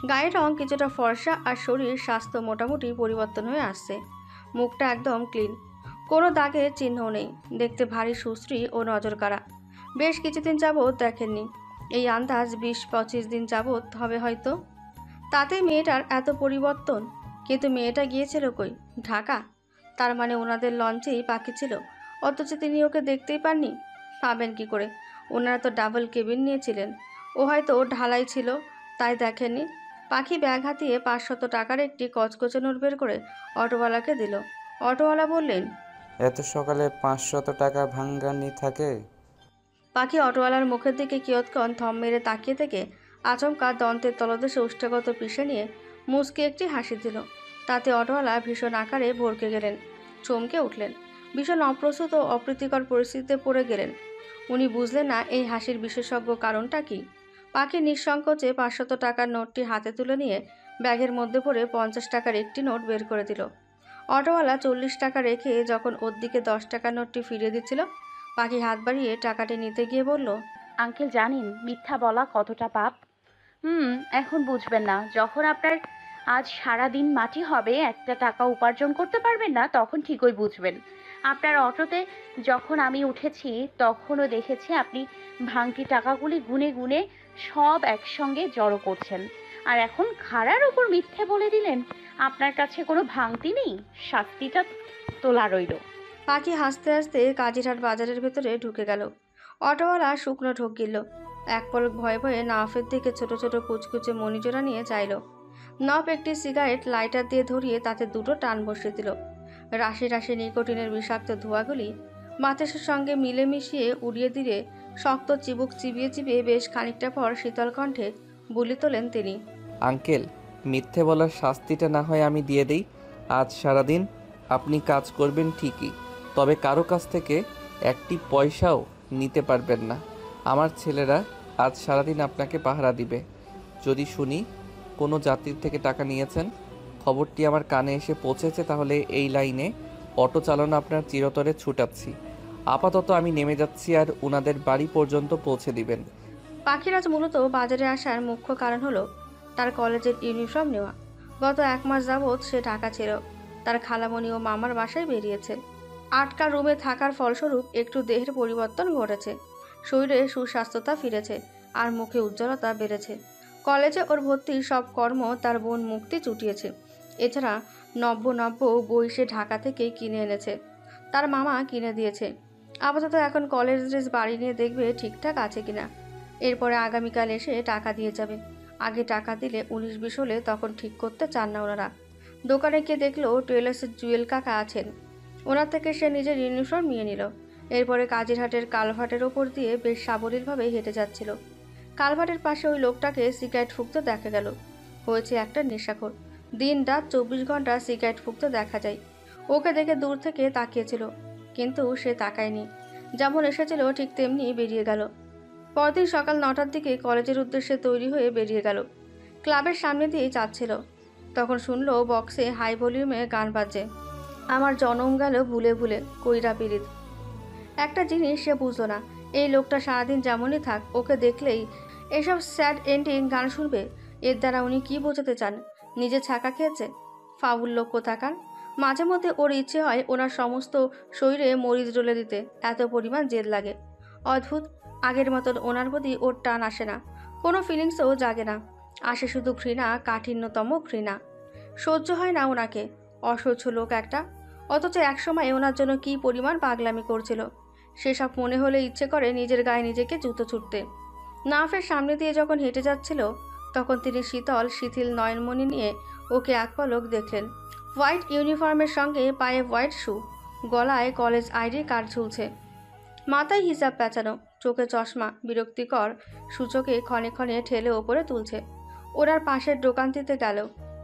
গায়ের রং কিছুটা ফর্সা আর শরীর স্বাস্থ্য মোটামুটি পরিবর্তন হয়ে আসছে। মুখটা একদম ক্লিন, কোনো দাগের চিহ্ন নেই। দেখতে ভারী সুশ্রী ও নজরকাড়া। বেশ কিছুদিন যাবৎ দেখেননি। এই আন্দাজ 20-25 দিন যাবৎ হবে হয়তো। তাতে মেয়েটার এত পরিবর্তন। কিন্তু মেয়েটা গিয়েছিল কই? ঢাকা। তার মানে ওনাদের লঞ্চেই পাখি ছিল, অথচ তিনি ওকে দেখতেই পাননি। পাবেন কি করে? ওনারা তো ডাবল কেবিন নিয়েছিলেন। ও হয়তো ঢালাই ছিল, তাই দেখেননি। পাখি ব্যাগ হাতিয়ে 500 টাকার একটি কচকচে নোট বের করে অটোওয়ালাকে দিল। অটোওয়ালা বললেন, এত সকালে 500 টাকা ভাঙ্গানি থাকে? পাখি অটোওয়ালার মুখের দিকে কিয়ৎক্ষণ থম মেরে তাকিয়ে থেকে আচমকা দন্তের তলদেশে ওষ্ঠাগত পিষে নিয়ে মুচকে একটি হাসি দিল। তাতে অটোওয়ালা ভীষণ আকারে ভড়কে গেলেন, চমকে উঠলেন, ভীষণ অপ্রস্তুত ও অপ্রীতিকর পরিস্থিতিতে পড়ে গেলেন। উনি বুঝলেন না এই হাসির বিশেষজ্ঞ কারণটা কি। পাখি নিঃসংকোচে 500 টাকার নোটটি হাতে তুলে নিয়ে ব্যাগের মধ্যে পড়ে 50 টাকার একটি নোট বের করে দিল। অটোওয়ালা 40 টাকা রেখে যখন ওর দিকে 10 টাকার নোটটি ফিরিয়ে দিচ্ছিল, পাখি হাত বাড়িয়ে টাকাটি নিতে গিয়ে বলল, আঙ্কেল জানেন মিথ্যা বলা কতটা পাপ? এখন বুঝবেন না। যখন আপনার আজ সারা দিন মাটি হবে, একটা টাকা উপার্জন করতে পারবেন না, তখন ঠিকই বুঝবেন। আপনার অটোতে যখন আমি উঠেছি তখনও দেখেছি আপনি ভাঙতি টাকাগুলি গুনে গুনে সব একসঙ্গে জড়ো করছেন। আর এখন খাড়ার উপর মিথ্যে বলে দিলেন আপনার কাছে কোনো ভাঙতি নেই। শাস্তিটা তোলা রইল। পাখি হাসতে হাসতে কাজিরহাট বাজারের ভেতরে ঢুকে গেল। অটোওয়ালা শুকনো ঢোক গিলল। এক পলক ভয়ে ভয়ে নওয়াফের দিকে ছোট ছোট কুচকুচে মণিজোড়া নিয়ে চাইল। নওয়াফ একটি সিগারেট লাইটার দিয়ে ধরিয়ে তাতে দুটো টান বসিয়ে দিল। রাশি রাশি নিকোটিনের বিষাক্ত ধোঁয়াগুলি বাতাসের সঙ্গে মিলে মিশিয়ে উড়িয়ে দিলে শক্ত চিবুক চিবিয়ে চিবিয়ে বেশ খানিকটা পর শীতল কণ্ঠে বুলি তোলেন তিনি, আঙ্কেল, মিথ্যে বলার শাস্তিটা না হয় আমি দিয়ে দেই। আজ সারাদিন আপনি কাজ করবেন ঠিকই, তবে কারো কাছ থেকে একটি পয়সাও নিতে পারবেন না। আমার ছেলেরা আজ সারাদিন আপনাকে পাহারা দিবে। যদি শুনি কোনো যাত্রীর থেকে টাকা নিয়েছেন, খবরটি আমার কানে এসে পৌঁছেছে, তাহলে এই লাইনে অটো চালানো আপনার চিরতরে ছুটাচ্ছি। আপাতত আমি নেমে যাচ্ছি, আর ওনাদের বাড়ি পর্যন্ত পৌঁছে দিবেন। পাখিরাজ মূলত বাজারে আসার মুখ্য কারণ হলো তার কলেজের ইউনিফর্ম নেওয়া। গত 1 মাস যাবৎ সে ঢাকা ছিল। তার খালামণি ও মামার বাসায় বেরিয়েছে। আটকা রুমে থাকার ফলস্বরূপ একটু দেহের পরিবর্তন ঘটেছে। শরীরে সুস্বাস্থ্যতা ফিরেছে, আর মুখে উজ্জ্বলতা বেড়েছে। কলেজে ওর ভর্তির সব কর্ম তার বোন মুক্তি চুটিয়েছে। এছাড়া নব্য নব্য বই সে ঢাকা থেকেই কিনে এনেছে, তার মামা কিনে দিয়েছে। আপাতত এখন কলেজ ড্রেস বাড়ি নিয়ে দেখবে ঠিকঠাক আছে কিনা। এরপরে আগামীকাল এসে টাকা দিয়ে যাবে। আগে টাকা দিলে 19-20 হলে তখন ঠিক করতে চান না ওনারা। দোকানে গিয়ে দেখলো টেলার্সের জুয়েল কাকা আছেন। ওনার থেকে সে নিজের ইউনিফর্ম নিয়ে নিল। এরপরে কাজিরহাটের কালভার্টের ওপর দিয়ে বেশ সাবলীলভাবে হেঁটে যাচ্ছিল। কালভার্টের পাশে ওই লোকটাকে সিগারেট ফুঁকতে দেখা গেল। হয়েছে একটা নেশাখোর। দিন রাত 24 ঘন্টা সিগারেট ফুঁকতে দেখা যায়। ওকে দেখে দূর থেকে তাকিয়েছিল, কিন্তু সে তাকায়নি। যেমন এসেছিল ঠিক তেমনি বেরিয়ে গেল। পরদিন সকাল 9টার দিকে কলেজের উদ্দেশ্যে তৈরি হয়ে বেরিয়ে গেল। ক্লাবের সামনে দিয়েই যাচ্ছিল, তখন শুনলো বক্সে হাই ভলিউমে গান বাজে, আমার জনম গেল ভুলে ভুলে কইরা পিরিত। একটা জিনিস সে বুঝলো না, এই লোকটা সারাদিন যেমনই থাক, ওকে দেখলেই এসব স্যাড এন্ডিং গান শুনবে। এর দ্বারা উনি কি বোঝাতে চান? নিজে ছাকা খেয়েছে? ফাউল লোক কোথাকার। মাঝে মধ্যে ওর ইচ্ছে হয় ওনার সমস্ত শরীরে মরিচ ডলে দিতে, এত পরিমাণ জেদ লাগে। অদ্ভুত, আগের মতন ওনার প্রতি ওর টান আসে না, কোনো ফিলিংসও জাগে না। আসে শুধু ঘৃণা, কাঠিন্যতম ঘৃণা। সহ্য হয় না ওনাকে, অসহ্য লোক একটা। অথচ একসময় ওনার জন্য কী পরিমাণ পাগলামি করছিল, সেসব মনে হলে ইচ্ছে করে নিজের গায়ে নিজেকে জুতো ছুটতে। নাফের সামনে দিয়ে যখন হেঁটে যাচ্ছিল, তখন তিনি শীতল শিথিল নয়নমণি নিয়ে ওকে এক পলক দেখলেন। হোয়াইট ইউনিফর্মের সঙ্গে পায়ে হোয়াইট শু, গলায় কলেজ আইডি কার্ড ঝুলছে, মাথায় হিসাব পেঁচানো, চোখে চশমা, বিরক্তিকর সূচকে ক্ষণে ক্ষণে ঠেলে ওপরে তুলছে। ওনার পাশের দোকানটিতে গেল,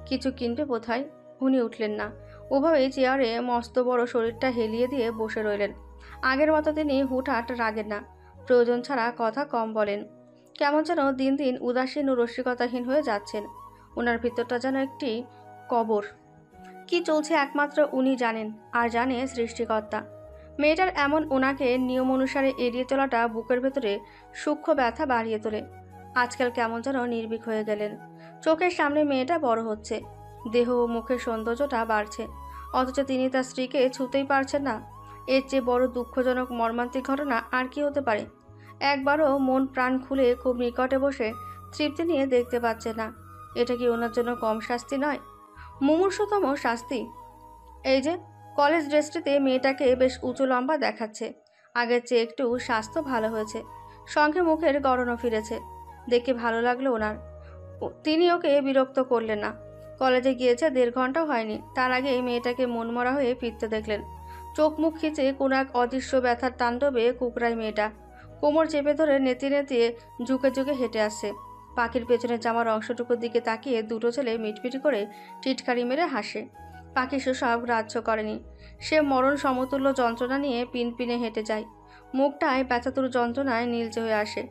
কিছু কিনবে বোধহয়। উনি উঠলেন না, ওভাবেই চেয়ারে মস্ত বড় শরীরটা হেলিয়ে দিয়ে বসে রইলেন। আগের মতো তিনি হুটহাট রাগেন না, প্রয়োজন ছাড়া কথা কম বলেন। কেমন যেন দিন দিন উদাসীন ও রসিকতাহীন হয়ে যাচ্ছেন। ওনার ভিতরটা যেন একটি কবর। কি চলছে একমাত্র উনি জানেন, আর জানে সৃষ্টিকর্তা। মেয়েটার এমন ওনাকে নিয়ম অনুসারে এড়িয়ে চলাটা বুকের ভেতরে সূক্ষ্ম ব্যথা বাড়িয়ে তোলে। আজকাল কেমন যেন নির্ভীক হয়ে গেলেন। চোখের সামনে মেয়েটা বড় হচ্ছে, দেহ ও মুখের সৌন্দর্যটা বাড়ছে, অথচ তিনি তার স্ত্রীকে ছুঁতেই পারছেন না। এর চেয়ে বড় দুঃখজনক মর্মান্তিক ঘটনা আর কি হতে পারে? একবারও মন প্রাণ খুলে খুব নিকটে বসে তৃপ্তি নিয়ে দেখতে পাচ্ছে না। এটা কি ওনার জন্য কম শাস্তি নয়, মুমূর্ষতম শাস্তি? এই যে কলেজ ড্রেসটিতে মেয়েটাকে বেশ উঁচু লম্বা দেখাচ্ছে, আগের চেয়ে একটু স্বাস্থ্য ভালো হয়েছে, সঙ্গে মুখের গড়নও ফিরেছে। দেখে ভালো লাগলো ওনার। তিনি ওকে বিরক্ত করলেন না। কলেজে গিয়েছে 1.5 ঘন্টাও হয়নি, তার আগেই মেয়েটাকে মনমরা হয়ে ফিরতে দেখলেন। চোখ মুখ খিচে কোন এক অদৃশ্য ব্যথার তাণ্ডবে কুকড়ায় মেয়েটা। কোমর চেপে ধরে নেতিয়ে নেতিয়ে ঝুঁকে ঝুঁকে হেঁটে আসছে। পাখির পেছনের জামার অংশটুকুর দিকে তাকিয়ে দুটো ছেলে মিটমিটি করে টিটকারি মেরে হাসে। পাখি সেসব গ্রাহ্য করেনি। সে মরণ সমতুল্য যন্ত্রণা নিয়ে পিনপিনে হেঁটে যায়। মুখটায় ব্যথাতুর যন্ত্রণায় নীলচে হয়ে আসে।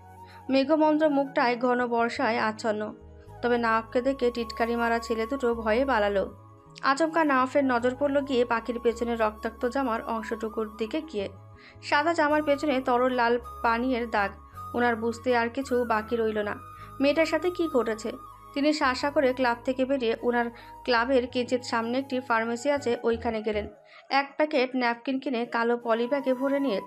মেঘমন্দ্র মুখটায় ঘন বর্ষায় আচ্ছন্ন। তবে নাওয়াফকে দেখে টিটকারি মারা ছেলে দুটো ভয়ে পালালো। আচমকা নাওয়াফের নজর পড়ল গিয়ে পাখির পেছনে রক্তাক্ত জামার অংশটুকুর দিকে গিয়ে। সাদা জামার পেছনে তরল লাল পানির দাগ। ওনার বুঝতে আর কিছু বাকি রইল না, মেয়েটার সাথে কি ঘটেছে। তিনি শাসা করে ক্লাব থেকে বেরিয়ে ওনার ক্লাবের কিঞ্চিত সামনে একটি ফার্মেসি আছে, ওইখানে গেলেন। 1 প্যাকেট ন্যাপকিন কিনে কালো পলি ব্যাগে ভরে নিয়ে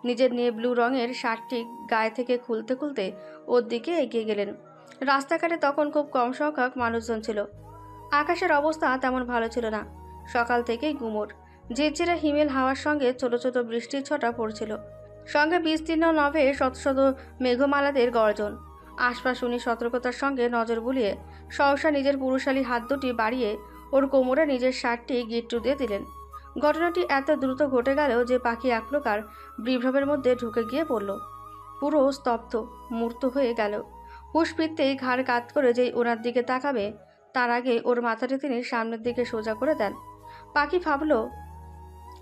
নিজের নিয়ে ব্লু রঙের শার্টটি গায়ে থেকে খুলতে খুলতে ওর দিকে এগিয়ে গেলেন। রাস্তাঘাটে তখন খুব কম সংখ্যক মানুষজন ছিল। আকাশের অবস্থা তেমন ভালো ছিল না, সকাল থেকেই গুমোট। ঝিরঝিরে হিমেল হাওয়ার সঙ্গে ছোট ছোট বৃষ্টির ছটা পড়ছিল, সঙ্গে বিস্তীর্ণ নভে শত শত মেঘমালাদের গর্জন। আশপাশ উনি সতর্কতার সঙ্গে নজর বুলিয়ে সহসা নিজের পুরুষালী হাত দুটি বাড়িয়ে ওর কোমরে নিজের শার্টটি গিট্টু দিয়ে দিলেন। ঘটনাটি এত দ্রুত ঘটে গেল যে পাখি এক প্রকার বিভ্রমের মধ্যে ঢুকে গিয়ে পড়ল। পুরো স্তব্ধ, মূর্ত হয়ে গেল। হুঁশ ফিরতেই ঘাড় কাত করে যেই ওনার দিকে তাকাবে, তার আগে ওর মাথাটি তিনি সামনের দিকে সোজা করে দেন। পাখি ভাবল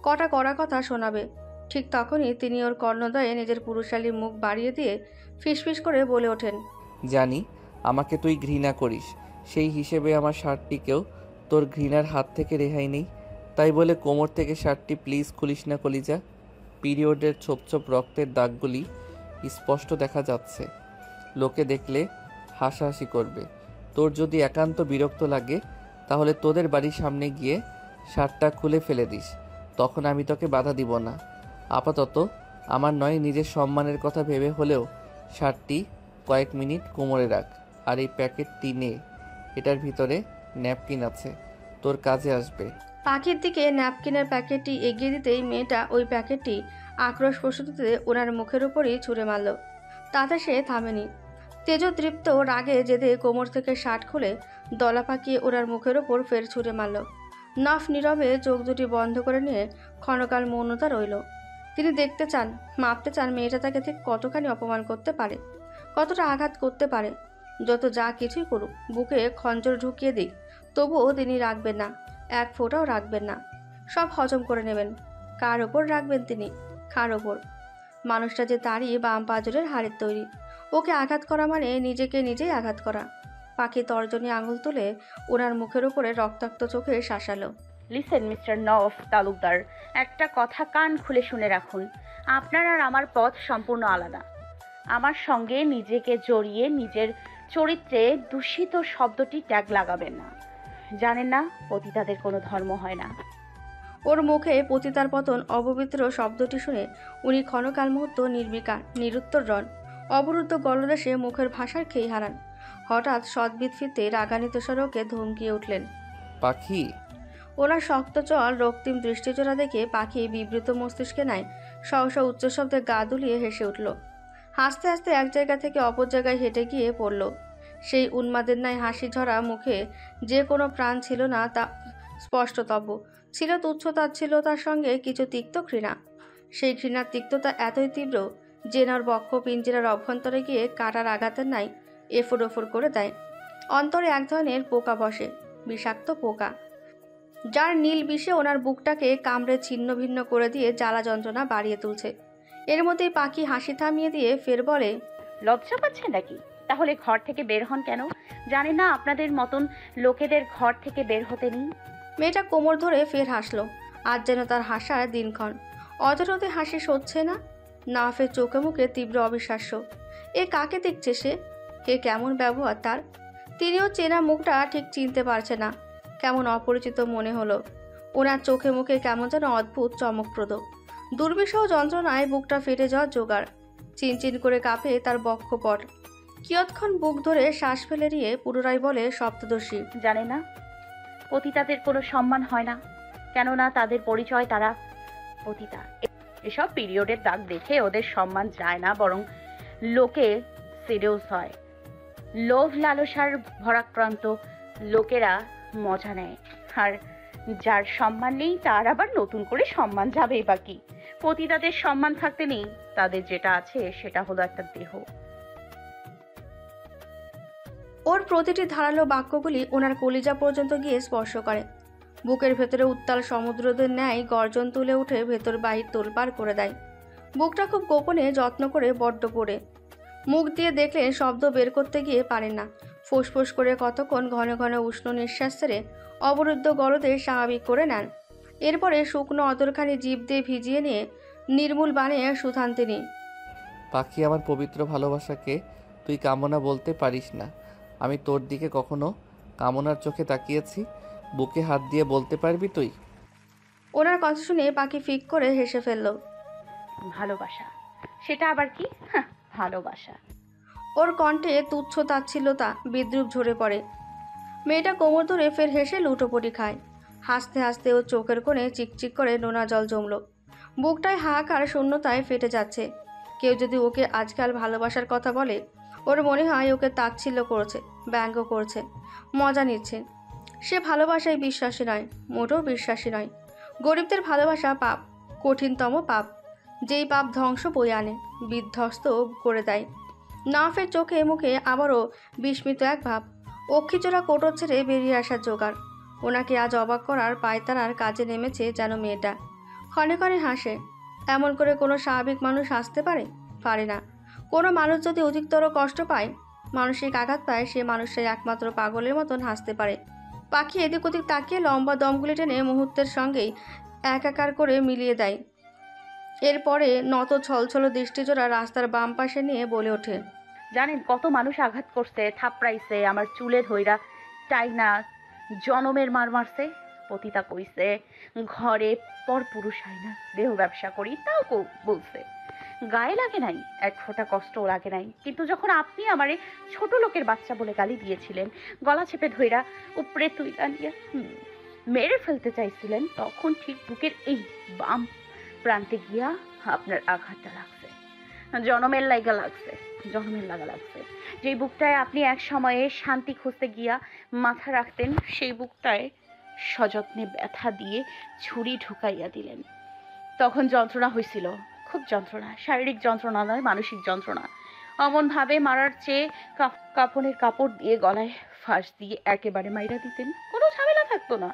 কটা কড়া কথা শোনাবে। ঠিক তখনই তিনি ওর কর্ণদয়ে নিজের পুরুষালী মুখ বাড়িয়ে দিয়ে ফিসফিস করে বলে ওঠেন, জানি আমাকে তুই ঘৃণা করিস, সেই হিসেবে আমার শার্টটিকেও তোর ঘৃণার হাত থেকে রেহাই নেই। তাই বলে কোমর থেকে শার্টটি প্লিজ খুলিস না কলিজা। পিরিয়ডের ছোপ ছোপ রক্তের দাগগুলি স্পষ্ট দেখা যাচ্ছে, লোকে দেখলে হাসাহাসি করবে। তোর যদি একান্ত বিরক্ত লাগে তাহলে তোদের বাড়ির সামনে গিয়ে শার্টটা খুলে ফেলে দিস, তখন আমি তোকে বাধা দিব না। আপাতত আমার নয়, নিজের সম্মানের কথা ভেবে হলেও শার্টটি কয়েক মিনিট কোমরে রাখ। আর এই প্যাকেটটি নে, এটার ভিতরে ন্যাপকিন আছে, তোর কাজে আসবে। পাখির দিকে ন্যাপকিনের প্যাকেটটি এগিয়ে দিতেই মেয়েটা ওই প্যাকেটটি আক্রোশ প্রসূতিতে ওনার মুখের উপরই ছুঁড়ে মারল। তাতে সে থামেনি। তেজদৃপ্ত রাগে জেদে কোমর থেকে শার্ট খুলে দলা পাকিয়ে ওনার মুখের ওপর ফের ছুঁড়ে মারল। নাফ নীরবে চোখ দুটি বন্ধ করে নিয়ে ক্ষণকাল মৌনতা রইল। তিনি দেখতে চান, মাপতে চান মেয়েটা তাকে ঠিক কতখানি অপমান করতে পারে, কতটা আঘাত করতে পারে। যত যা কিছুই করুক, বুকে খঞ্জর ঢুকিয়ে দিক, তবুও তিনি রাখবেন না, এক ফোঁটাও রাখবেন না। সব হজম করে নেবেন। কার ওপর রাখবেন তিনি? কার ওপর? মানুষটা যে তারই বাম পাজরের হাড়ের তৈরি। ওকে আঘাত করা মানে নিজেকে নিজেই আঘাত করা। পাখি তর্জনী আঙুল তুলে ওনার মুখের উপরে রক্তাক্ত চোখে শাসালো। লিসেন মিস্টার নওয়াফ তালুকদার, একটা কথা কান খুলে শুনে রাখুন। আপনার আর আমার পথ সম্পূর্ণ আলাদা। আমার সঙ্গে নিজেকে জড়িয়ে নিজের চরিত্রে দূষিত শব্দটি ট্যাগ লাগাবেন না। জানেন না, পতিতাদের কোনো ধর্ম হয় না। ওর মুখে পতিতার পতন অপবিত্র শব্দটি শুনে উনি ক্ষণকাল মুহূর্ত নির্বিকার, নিরুত্তর রন। অবরুদ্ধ গলদেশে মুখের ভাষার খেই হারান। হঠাৎ সদ্বিদ ফিরতে রাগান্বিত স্বরকে ধমকিয়ে উঠলেন, পাখি। ওনার শক্ত চল রক্তিম দৃষ্টিজোড়া দেখে পাখি বিবৃত মস্তিষ্কে নাই সহসা উচ্চ শব্দে গা দুলিয়ে হেসে উঠল। হাসতে হাসতে এক জায়গা থেকে অপর জায়গায় হেঁটে গিয়ে পড়ল। সেই উন্মাদের ন্যায় হাসি ঝরা মুখে যে কোনো প্রাণ ছিল না, তা স্পষ্টতব্য। ছিল তুচ্ছতাচ্ছিল্যতার সঙ্গে কিছু তিক্ত ঘৃণা। সেই ঘৃণার তিক্ততা এতই তীব্র যে নর বক্ষ পিঞ্জিরার অভ্যন্তরে গিয়ে কাটার আঘাতের ন্যায় এফোর ওফোর করে দেয়। অন্তরে এক ধরনের পোকা বসে, বিষাক্ত পোকা, যার নীল বিষে ওনার বুকটাকে কামড়ে ছিন্ন ভিন্ন করে দিয়ে জ্বালা যন্ত্রণা বাড়িয়ে তুলছে। এর মধ্যেই পাখি হাসি থামিয়ে দিয়ে ফের বলে, লজ্জা পাচ্ছেন নাকি? তাহলে ঘর থেকে বের হন কেন? জানেন না আপনাদের মতন লোকেদের ঘর থেকে বের হতে নেই? মেয়েটা কোমর ধরে ফের হাসলো। আজ যেন তার হাসার দিনক্ষণ। অজরতে হাসি সচ্ছে না। নাফের চোখে মুখে তীব্র অবিশ্বাস্য। এ কাকে দেখছে সে? কে কেমন ব্যবহার তার? তিনিও চেনা মুখটা ঠিক চিনতে পারছে না। কেমন অপরিচিত মনে হলো। ওনার চোখে মুখে কেমন যেন অদ্ভুত চমকপ্রদ। দুর্বিষহ যন্ত্রণায় বুকটা ফেটে যাওয়ার জোগাড়। চিনচিন করে কাঁপে তার বক্ষপট। কিয়ৎক্ষণ বুক ধরে শ্বাস ফেলে নিয়ে পুনরায় বলে সপ্তদর্শী, জানে না পতিতাদের কোনো সম্মান হয় না, কেননা তাদের পরিচয় তারা পতিতা। এসব পিরিয়ডের দাগ দেখে ওদের সম্মান যায় না, বরং লোকে সিরিয়াস হয়। লোভ লালসার ভরাক্রান্ত লোকেরা মজা নেয়, আর যার সম্মান নেই তার আবার নতুন করে সম্মান যাবেই বাকি। পতিতাদের সম্মান থাকতে নেই, তাদের যেটা আছে সেটা হলো একটা দেহ। ওর প্রতিটি ধারালো বাক্যগুলি ওনার কলিজা পর্যন্ত গিয়ে স্পর্শ করে। বুকের ভেতরে উত্তাল সমুদ্রদের ন্যায় গর্জন তুলে উঠে ভেতর বাহির তোলপাড় করে দেয়। বুকটা খুব গোপনে যত্ন করে বড্ড পড়ে। মুখ দিয়ে দেখলেন শব্দ বের করতে গিয়ে পারেন না। ফোঁস করে কতক্ষণ ঘন ঘন উষ্ণ নিঃশ্বাস ছেড়ে অবরুদ্ধ গলদে স্বাভাবিক করে নেন। এরপরে শুকনো অতরখানি জিভ দিয়ে ভিজিয়ে নিয়ে নির্মূল বানিয়ে সুথান তিনি। পাখি, আমার পবিত্র ভালোবাসাকে তুই কামনা বলতে পারিস না। আমি তোর দিকে কখনো কামনার চোখে তাকিয়েছি? বুকে হাত দিয়ে বলতে পারবি তুই? ওনার কথা শুনে পাখি ফিক করে হেসে ফেলল। ভালোবাসা সেটা আবার কি? ভালোবাসা। ওর কণ্ঠে তুচ্ছ তাচ্ছিল্যতা বিদ্রুপ ঝরে পড়ে। মেয়েটা কোমর ধরে ফের হেসে লুটোপুটি খায়। হাসতে হাসতে ওর চোখের কোণে চিকচিক করে নোনা জল জমল। বুকটায় হাহাকার শূন্যতায় ফেটে যাচ্ছে। কেউ যদি ওকে আজকাল ভালোবাসার কথা বলে, ওর মনে হয় ওকে তাচ্ছিল্য করছে, ব্যঙ্গ করছে, মজা নিচ্ছে। সে ভালোবাসায় বিশ্বাসী নয়, মোটেও বিশ্বাসী নয়। গরিবদের ভালোবাসা পাপ, কঠিনতম পাপ, যেই পাপ ধ্বংস বয়ে আনে, বিধ্বস্ত করে দেয়। নাফের চোখে মুখে আবারও বিস্মিত এক ভাব। অক্ষিচোরা কোটর ছেড়ে বেরিয়ে আসার জোগাড়। ওনাকে আজ অবাক করার পায়তারার কাজে নেমেছে যেন মেয়েটা। ক্ষণে ক্ষণে হাসে। এমন করে কোনো স্বাভাবিক মানুষ হাসতে পারে? পারে না। কোনো মানুষ যদি অধিকতর কষ্ট পায়, মানসিক আঘাত পায়, সে মানুষটাই একমাত্র পাগলের মতন হাসতে পারে। পাখি এদিক ওদিক তাকিয়ে লম্বা দমগুলি টেনে মুহূর্তের সঙ্গেই একাকার করে মিলিয়ে দেয়। এরপরে নত ছলছল দৃষ্টিজোড়া রাস্তার বাম পাশে নিয়ে বলে ওঠে, জানেন কত মানুষ আঘাত করছে, থাপড়াইছে, আমার চুলে ধইরা টাইনা জনমের মার মারছে। পতিতা কইছে ঘরে পর পুরুষ হয় না, দেহ ব্যবসা করি, তাও বলছে। গায়ে লাগে নাই, এক ফোঁটা কষ্টও লাগে নাই। কিন্তু যখন আপনি আমারে ছোট লোকের বাচ্চা বলে গালি দিয়েছিলেন, গলা চেপে ধইরা উপরে তুইলা নিয়ে মেরে ফেলতে চাইছিলেন, তখন ঠিক বুকের এই বাম প্রান্তে গিয়া আপনার আঘাতটা লাগছে। জনমের লাগা লাগছে। যেই বুকটায় আপনি এক সময়ে শান্তি খুঁজতে গিয়া মাথা রাখতেন, সেই বুকটায় সযত্নে ব্যথা দিয়ে ছুরি ঢুকাইয়া দিলেন। তখন যন্ত্রণা হয়েছিল, খুব যন্ত্রণা, শারীরিক যন্ত্রণা নয়, মানসিক যন্ত্রণা। অমনভাবে মারার চেয়ে কাপড়ের কাপড় দিয়ে গলায় ফাঁস দিয়ে একেবারে মাইরা দিতেন, কোনো ঝামেলা থাকতো না,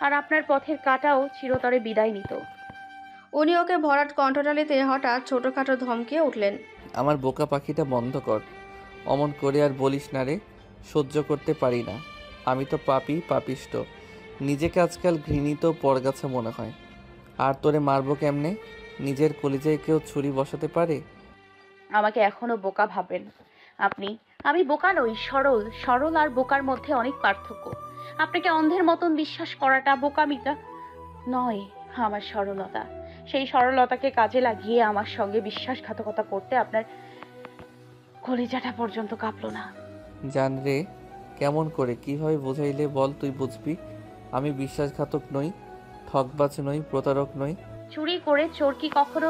আর আপনার পথের কাঁটাও চিরতরে বিদায় নিত। উনি ওকে ভরাট কণ্ঠটালিতে হঠাৎ ছোটোখাটো ধমকিয়ে উঠলেন, আমার বোকা পাখিটা বন্ধ কর। অমন করে আর বলিস না রে, সহ্য করতে পারি না। আমি তো পাপিষ্ট, নিজেকে আজকাল ঘৃণিত পরগাছা মনে হয়। আর তোরে মারবো কেমনে? নিজের কলিজায় কেউ ছুরি বসাতে পারে? আমাকে এখনো বোকা ভাবেন আপনি? আমি বোকা নই, সরল আর বোকার মধ্যে অনেক পার্থক্য। আপনাকে অন্ধের মতন বিশ্বাস করাটা বোকামিটা নয়, আমার সরলতা। সেই সরলতাকে কাজে লাগিয়ে আমার সঙ্গে বিশ্বাসঘাতকতা করতে আপনার কলিজাটা পর্যন্ত কাঁপলো না। জান রে, কেমন করে কিভাবে বোঝাইলে বল তুই বুঝবি? আমি বিশ্বাসঘাতক নই, ঠকবাজ নই, প্রতারক নই। চুরি করে চোর কি কখনো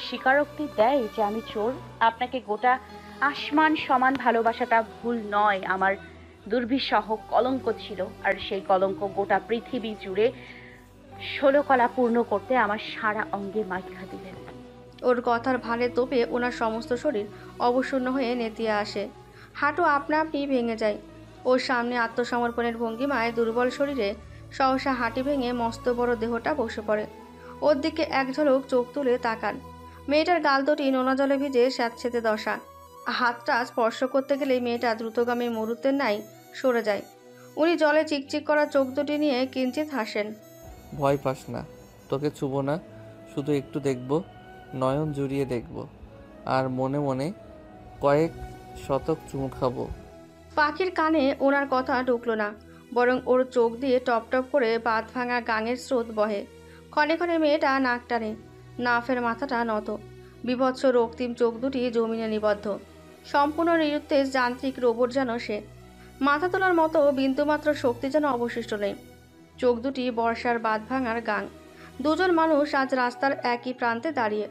স্বীকারোক্তি দেয় যে আমি চোর? আপনাকে গোটা আসমান সমান ভালোবাসাটা ভুল নয়, আমার দুর্বিষহ কলঙ্ক ছিল, আর সেই কলঙ্ক গোটা পৃথিবী জুড়ে 16 কলা পূর্ণ করতে আমার সারা অঙ্গে মাইখা দিলেন। ওর কথার ভারে তোপে ওনার সমস্ত শরীর অবসন্ন হয়ে নেতিয়ে আসে। হাঁটু আপনা আপনি ভেঙে যায়। ওর সামনে আত্মসমর্পণের ভঙ্গিমায় দুর্বল শরীরে সহসা হাঁটি ভেঙে মস্ত বড় দেহটা বসে পড়ে। ওর দিকে এক ঝলক চোখ তুলে তাকান। মেয়েটার গাল দুটি নোনা জলে ভিজে স্যাঁতসেঁতে দশা। হাতটা স্পর্শ করতে গেলেই মেয়েটা দ্রুতগামী মরুতের ন্যায় সরে যায়। উনি জলে চিকচিক করা চোখ দুটি নিয়ে কিঞ্চিত হাসেন। ভয় পাস না, তোকে ছুবো না, শুধু একটু দেখব, নয়ন জুড়িয়ে দেখব, আর মনে মনে কয়েক শতক চুমু খাবো। পাখির কানে ওনার কথা ঢুকলো না, বরং ওর চোখ দিয়ে টপ টপ করে বাঁধ ভাঙা গাঙের স্রোত বহে। ক্ষণে ক্ষণে মেয়েটা নাক টানে, নাফের মাথাটা নত। বিভৎস রক্তিম চোখ দুটি জমিনে নিবদ্ধ, সম্পূর্ণ নিরুত্তেজ যান্ত্রিক রোবট যেন সে। মাথা তোলার মতো বিন্দুমাত্র শক্তি যেন অবশিষ্ট নেই। চোখ দুটি বর্ষার বাঁধ ভাঙার গাং। দুজন মানুষ আজ রাস্তার একই প্রান্তে দাঁড়িয়ে,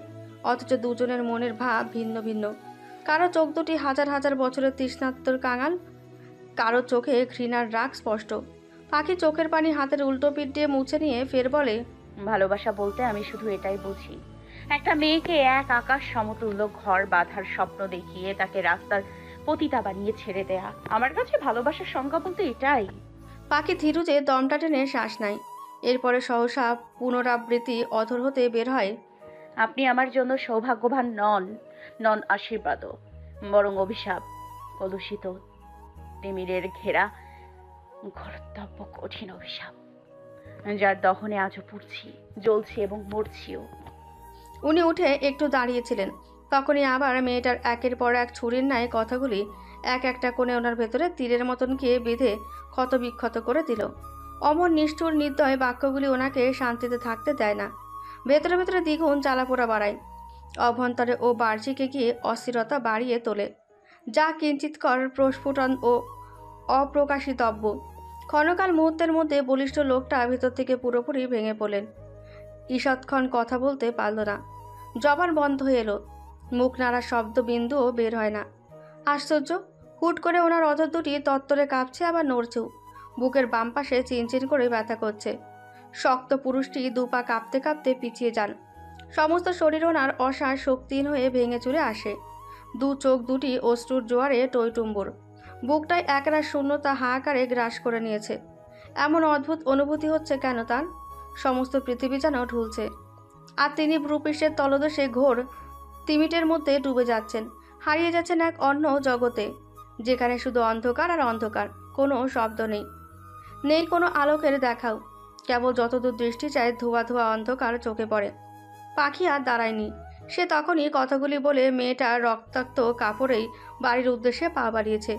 অথচ দুজনের মনের ভাব ভিন্ন ভিন্ন। কারো চোখ দুটি হাজার হাজার বছরের তৃষ্ণার্তর কাঙাল, কারো চোখে ঘৃণার রাগ স্পষ্ট। পাখি চোখের পানি হাতের উল্টো পিঠ দিয়ে মুছে নিয়ে ফের বলে, ভালোবাসা বলতে আমি শুধু এটাই বুঝি, একটা মেয়েকে এক আকাশ সমতুল্য ঘর বাঁধার স্বপ্ন দেখিয়ে তাকে রাস্তার পতিতা বানিয়ে ছেড়ে দেয়া। আমার কাছে ভালোবাসার সংজ্ঞা বলতে এটাই। পাখি ধীরুজে দমটা টেনে শ্বাস নেয়। এরপরে সহসা পুনরাবৃত্তি অধর হতে বের হয়, আপনি আমার জন্য সৌভাগ্যবান নন, নন আশীর্বাদও, বরং অভিশাপ। কলুষিত তিমিরের ঘেরা কর্তব্য কঠিন অভিশাপ, যার দহনে আজও পুড়ছি, জ্বলছি এবং মরছিও। উনি উঠে একটু দাঁড়িয়েছিলেন, তখনই আবার মেয়েটার একের পর এক ছুরির ন্যায় কথাগুলি এক একটা কোণে ওনার ভেতরে তীরের মতন গিয়ে বেঁধে ক্ষতবিক্ষত করে দিল। অমন নিষ্ঠুর নির্দয় বাক্যগুলি ওনাকে শান্তিতে থাকতে দেয় না, ভেতরে ভেতরে দ্বিগুণ জ্বালাপোড়া বাড়ায়। অভ্যন্তরে ও বাহ্যিকে গিয়ে অস্থিরতা বাড়িয়ে তোলে, যা কিঞ্চিৎকর প্রস্ফুটন ও অপ্রকাশিতব্য। ক্ষণকাল মুহূর্তের মধ্যে বলিষ্ঠ লোকটা ভেতর থেকে পুরোপুরি ভেঙে পড়লেন। ঈষৎক্ষণ কথা বলতে পারল না, জবান বন্ধ হয়ে এলো, মুখ নাড়ার শব্দ বিন্দুও বের হয় না। আশ্চর্য, হুট করে ওনার অধর দুটি তত্তরে কাঁপছে, আবার নড়ছেও। বুকের বাম পাশে চিনচিন করে ব্যথা করছে। শক্ত পুরুষটি দুপা কাঁপতে কাঁপতে পিছিয়ে যান। সমস্ত শরীর ওনার অসার শক্তিহীন হয়ে ভেঙে চুরে আসে। দু চোখ দুটি অশ্রুর জোয়ারে টইটুম্বুর। বুকটায় একরাশ শূন্যতা হাহাকারে গ্রাস করে নিয়েছে। এমন অদ্ভুত অনুভূতি হচ্ছে কেন তার? সমস্ত পৃথিবী যেন ঢুলছে, আর তিনি ভ্রূপৃষ্ঠের তলদেশে ঘোর তিমিটের মধ্যে ডুবে যাচ্ছেন, হারিয়ে যাচ্ছেন এক অন্য জগতে, যেখানে শুধু অন্ধকার আর অন্ধকার, কোনো শব্দ নেই, নেই কোনো আলোকের দেখাও। কেবল যতদূর দৃষ্টি চায় ধোয়া ধোয়া অন্ধকার চোখে পড়ে। পাখি আর দাঁড়ায়নি, সে তখনই কথাগুলি বলে মেয়েটার রক্তাক্ত কাপড়েই বাড়ির উদ্দেশ্যে পা বাড়িয়েছে।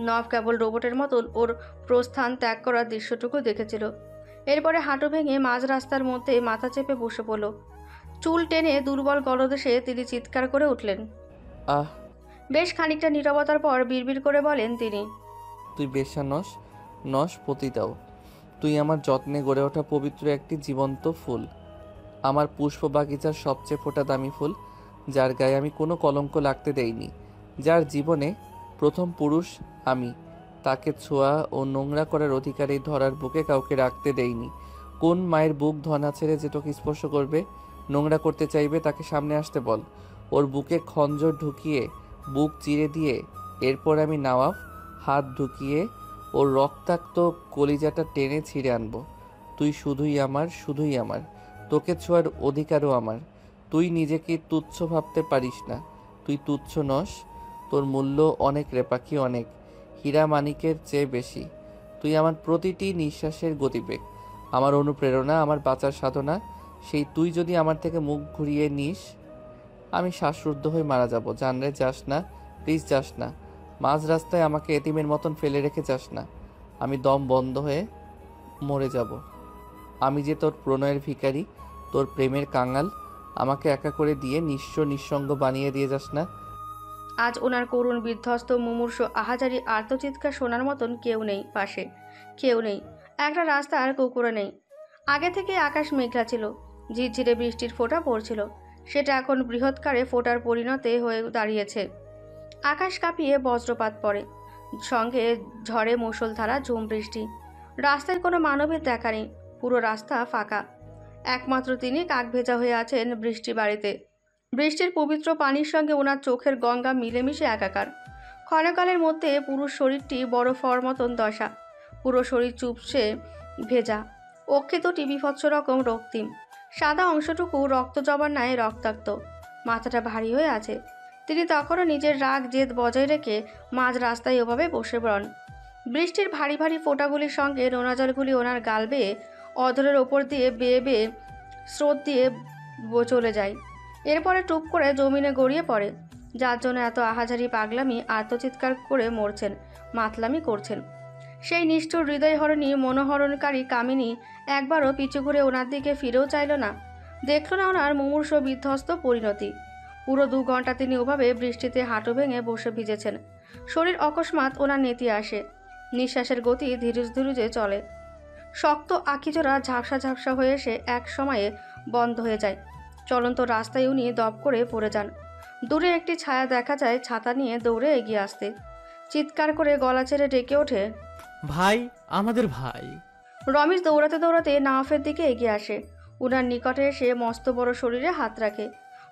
নভ কেবল রোবটের মতন ওর প্রস্থান ত্যাগ করার দৃশ্যটুকু দেখেছিল। এরপরে হাঁটু ভেঙে মাঝ রাস্তার মধ্যে মাথা চেপে বসে পড়ল। চুল টেনে দুর্বল গলদেশে তিনি চিৎকার করে উঠলেন। আহ, বেশ খানিকটা নীরবতার পর বিড়বিড় করে বলেন তিনি, তুই বেশ্যা নস, নস পতিতাও। তুই আমার যত্নে গড়ে ওঠা পবিত্র একটি জীবন্ত ফুল, আমার পুষ্প বাগিচার সবচেয়ে ফোটা দামি ফুল, যার গায়ে আমি কোনো কলঙ্ক লাগতে দেইনি, যার জীবনে প্রথম পুরুষ আমি, তাকে ছোঁয়া ও নোংরা করার অধিকার এই ধরার বুকে কাউকে রাখতে দেইনি। কোন মায়ের বুক ধনা ছেড়ে যে তোকে স্পর্শ করবে, নোংরা করতে চাইবে, তাকে সামনে আসতে বল। ওর বুকে খঞ্জর ঢুকিয়ে বুক চিরে দিয়ে এরপর আমি নওয়াব হাত ঢুকিয়ে ওর রক্তাক্ত কলিজাটা টেনে ছিঁড়ে আনবো। তুই শুধুই আমার, শুধুই আমার, তোকে ছোঁয়ার অধিকারও আমার। তুই নিজেকে তুচ্ছ ভাবতে পারিস না, তুই তুচ্ছ নস, তোর মূল্য অনেক রে পাখি, অনেক, হীরা মানিকের চেয়ে বেশি। তুই আমার প্রতিটি নিঃশ্বাসের গতিবেগ, আমার অনুপ্রেরণা, আমার বাঁচার সাধনা। সেই তুই যদি আমার থেকে মুখ ঘুরিয়ে নিস, আমি শ্বাসরুদ্ধ হয়ে মারা যাব। জানরে যাস না, প্লিজ যাস না, মাঝ রাস্তায় আমাকে এতিমের মতন ফেলে রেখে যাস না, আমি দম বন্ধ হয়ে মরে যাব। আমি যে তোর প্রণয়ের ভিখারি, তোর প্রেমের কাঙাল, আমাকে একা করে দিয়ে নিঃস্ব নিঃসঙ্গ বানিয়ে দিয়ে যাস না। আজ ওনার করুণ বিধ্বস্ত মুমূর্ষ আহাজারি আর্তচিৎকার শোনার মতন কেউ নেই পাশে, কেউ নেই। একটা রাস্তা আর কুকুরও নেই। আগে থেকে আকাশ মেঘলা ছিল, ঝিরঝিরে বৃষ্টির ফোঁটা পড়ছিল, সেটা এখন বৃহৎকারে ফোঁটার পরিণতে হয়ে দাঁড়িয়েছে। আকাশ কাঁপিয়ে বজ্রপাত পড়ে, সঙ্গে ঝড়ে মুষলধারা ঝুম বৃষ্টি। রাস্তায় কোনো মানবের দেখা নেই, পুরো রাস্তা ফাঁকা। একমাত্র তিনি কাকভেজা হয়ে আছেন বৃষ্টি বাড়িতে। বৃষ্টির পবিত্র পানির সঙ্গে ওনার চোখের গঙ্গা মিলেমিশে একাকার। ক্ষণকালের মধ্যে পুরো শরীরটি বরফ হওয়ার মতন দশা, পুরো শরীর চুপসে ভেজা, অক্ষে দুটি বিভৎস রকম রক্তিম, সাদা অংশটুকু রক্ত জবার ন্যায় রক্তাক্ত, মাথাটা ভারী হয়ে আছে। তিনি তখনও নিজের রাগ জেদ বজায় রেখে মাঝ রাস্তায় ওভাবে বসে পড়েন। বৃষ্টির ভারী ভারী ফোঁটাগুলির সঙ্গে নোনা জলগুলি ওনার গাল বেয়ে অধরের ওপর দিয়ে বেয়ে বেয়ে স্রোত দিয়ে চলে যায়। এরপরে টুপ করে জমিনে গড়িয়ে পড়ে, যার জন্য এত আহাজারি পাগলামি আর্তচিৎকার করে মরছেন, মাতলামি করছেন। সেই নিষ্ঠুর হৃদয়হরণী মনোহরণকারী কামিনী একবারও পিছু ঘুরে ওনার দিকে ফিরেও চাইল না, দেখল না ওনার মুমূর্ষ বিধ্বস্ত পরিণতি। পুরো 2 ঘন্টা তিনি ওভাবে বৃষ্টিতে হাঁটু ভেঙে বসে ভিজেছেন। শরীর অকস্মাৎ ওনার নেতিয়ে আসে। নিঃশ্বাসের গতি ধীরে ধীরে চলে। শক্ত আঁকিজোড়া ঝাপসা ঝাপসা হয়ে এসে এক সময়ে বন্ধ হয়ে যায়। চলন্ত রাস্তায় উনি দপ করে পড়ে যান। দূরে একটি ছায়া দেখা যায় ছাতা নিয়ে দৌড়ে এগিয়ে আসতে। চিৎকার করে গলা ছেড়ে ডেকে ওঠে, ভাই, আমাদের ভাই। রমেশ দৌড়াতে দৌড়াতে নাওয়াফের দিকে এগিয়ে আসে। উনার নিকটে এসে মস্ত বড় শরীরে হাত রাখে।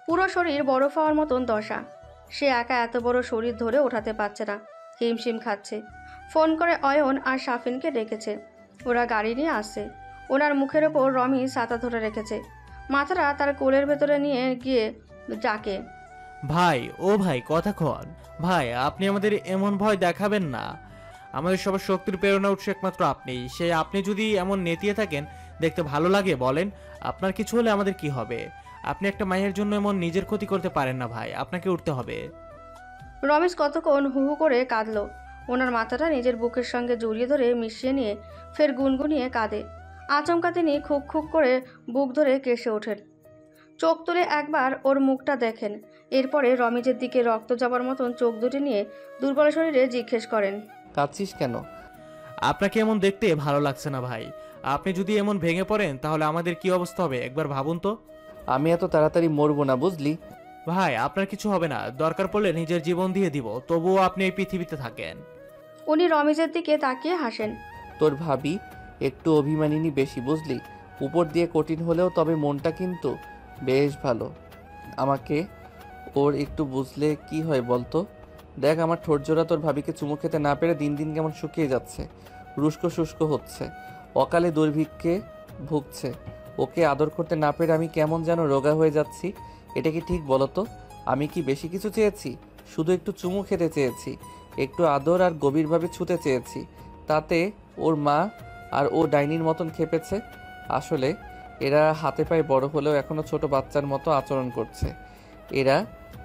পুরো শরীর বরফ হওয়ার মতন দশা। সে একা এত বড় শরীর ধরে ওঠাতে পারছে না, হিমশিম খাচ্ছে। ফোন করে অয়ন আর সাফিনকে ডেকেছে। ওরা গাড়ি নিয়ে আসছে। ওনার মুখের ওপর রমেশ ছাতা ধরে রেখেছে। মাথাটা তার কোলের ভেতরে নিয়ে গিয়ে ডাকে, ভাই, ও ভাই, কথা কন। ভাই, আপনি আমাদের এমন ভয় দেখাবেন না। আমাদের সবার শক্তির প্রেরণা উৎস একমাত্র আপনি। আপনি যদি এমন নেতিয়ে থাকেন, দেখতে ভালো লাগে বলেন? আপনার কিছু হলে আমাদের কি হবে? আপনি একটা মায়ের জন্য এমন নিজের ক্ষতি করতে পারেন না ভাই। আপনাকে উঠতে হবে। রমেশ কতক্ষণ হু হু করে কাঁদল। ওনার মাথাটা নিজের বুকের সঙ্গে জড়িয়ে ধরে মিশিয়ে নিয়ে ফের গুনগুনিয়ে কাঁদে। আচমকা তিনি খুক খুক করে বুক ধরে কেসে ওঠেন। চোখ তুলে একবার ওর মুখটা দেখেন। এরপরে রমেশের দিকে রক্ত যাবার মতন চোখ দুটি নিয়ে দুর্বল শরীরে জিজ্ঞেস করেন, কাঁদছিস কেন? আপনাকে এমন দেখতে ভালো লাগছে না ভাই। আপনি যদি এমন ভেঙে পড়েন তাহলে আমাদের কি অবস্থা হবে একবার ভাবুন তো। আমি এত তাড়াতাড়ি মরবো না, বুঝলি? ভাই, আপনার কিছু হবে না। দরকার পড়লে নিজের জীবন দিয়ে দিব, তবুও আপনি এই পৃথিবীতে থাকেন। উনি রমেশের দিকে তাকিয়ে হাসেন। তোর ভাবি একটু অভিমানিনী বেশি, বুঝলি? উপর দিয়ে কঠিন হলেও তবে মনটা কিন্তু বেশ ভালো। আমাকে ওর একটু বুঝলে কি হয় বলতো? দেখ, আমার ঠোঁটজোড়া তোর ভাবিকে চুমু খেতে না পেরে দিন দিন কেমন শুকিয়ে যাচ্ছে, রুস্কো শুষ্ক হচ্ছে, অকালে দুর্ভিক্ষে ভুগছে। ওকে আদর করতে না পেরে আমি কেমন যেন রোগা হয়ে যাচ্ছি। এটা কি ঠিক বলো তো? আমি কি বেশি কিছু চেয়েছি? শুধু একটু চুমু খেতে চেয়েছি, একটু আদর আর গভীরভাবে ছুতে চেয়েছি। তাতে ওর মা আর ও ডাইনির মতন খেপেছে। আসলে এরা হাতে পায়ে বড় হলেও এখনও ছোট বাচ্চার মতো আচরণ করছে। এরা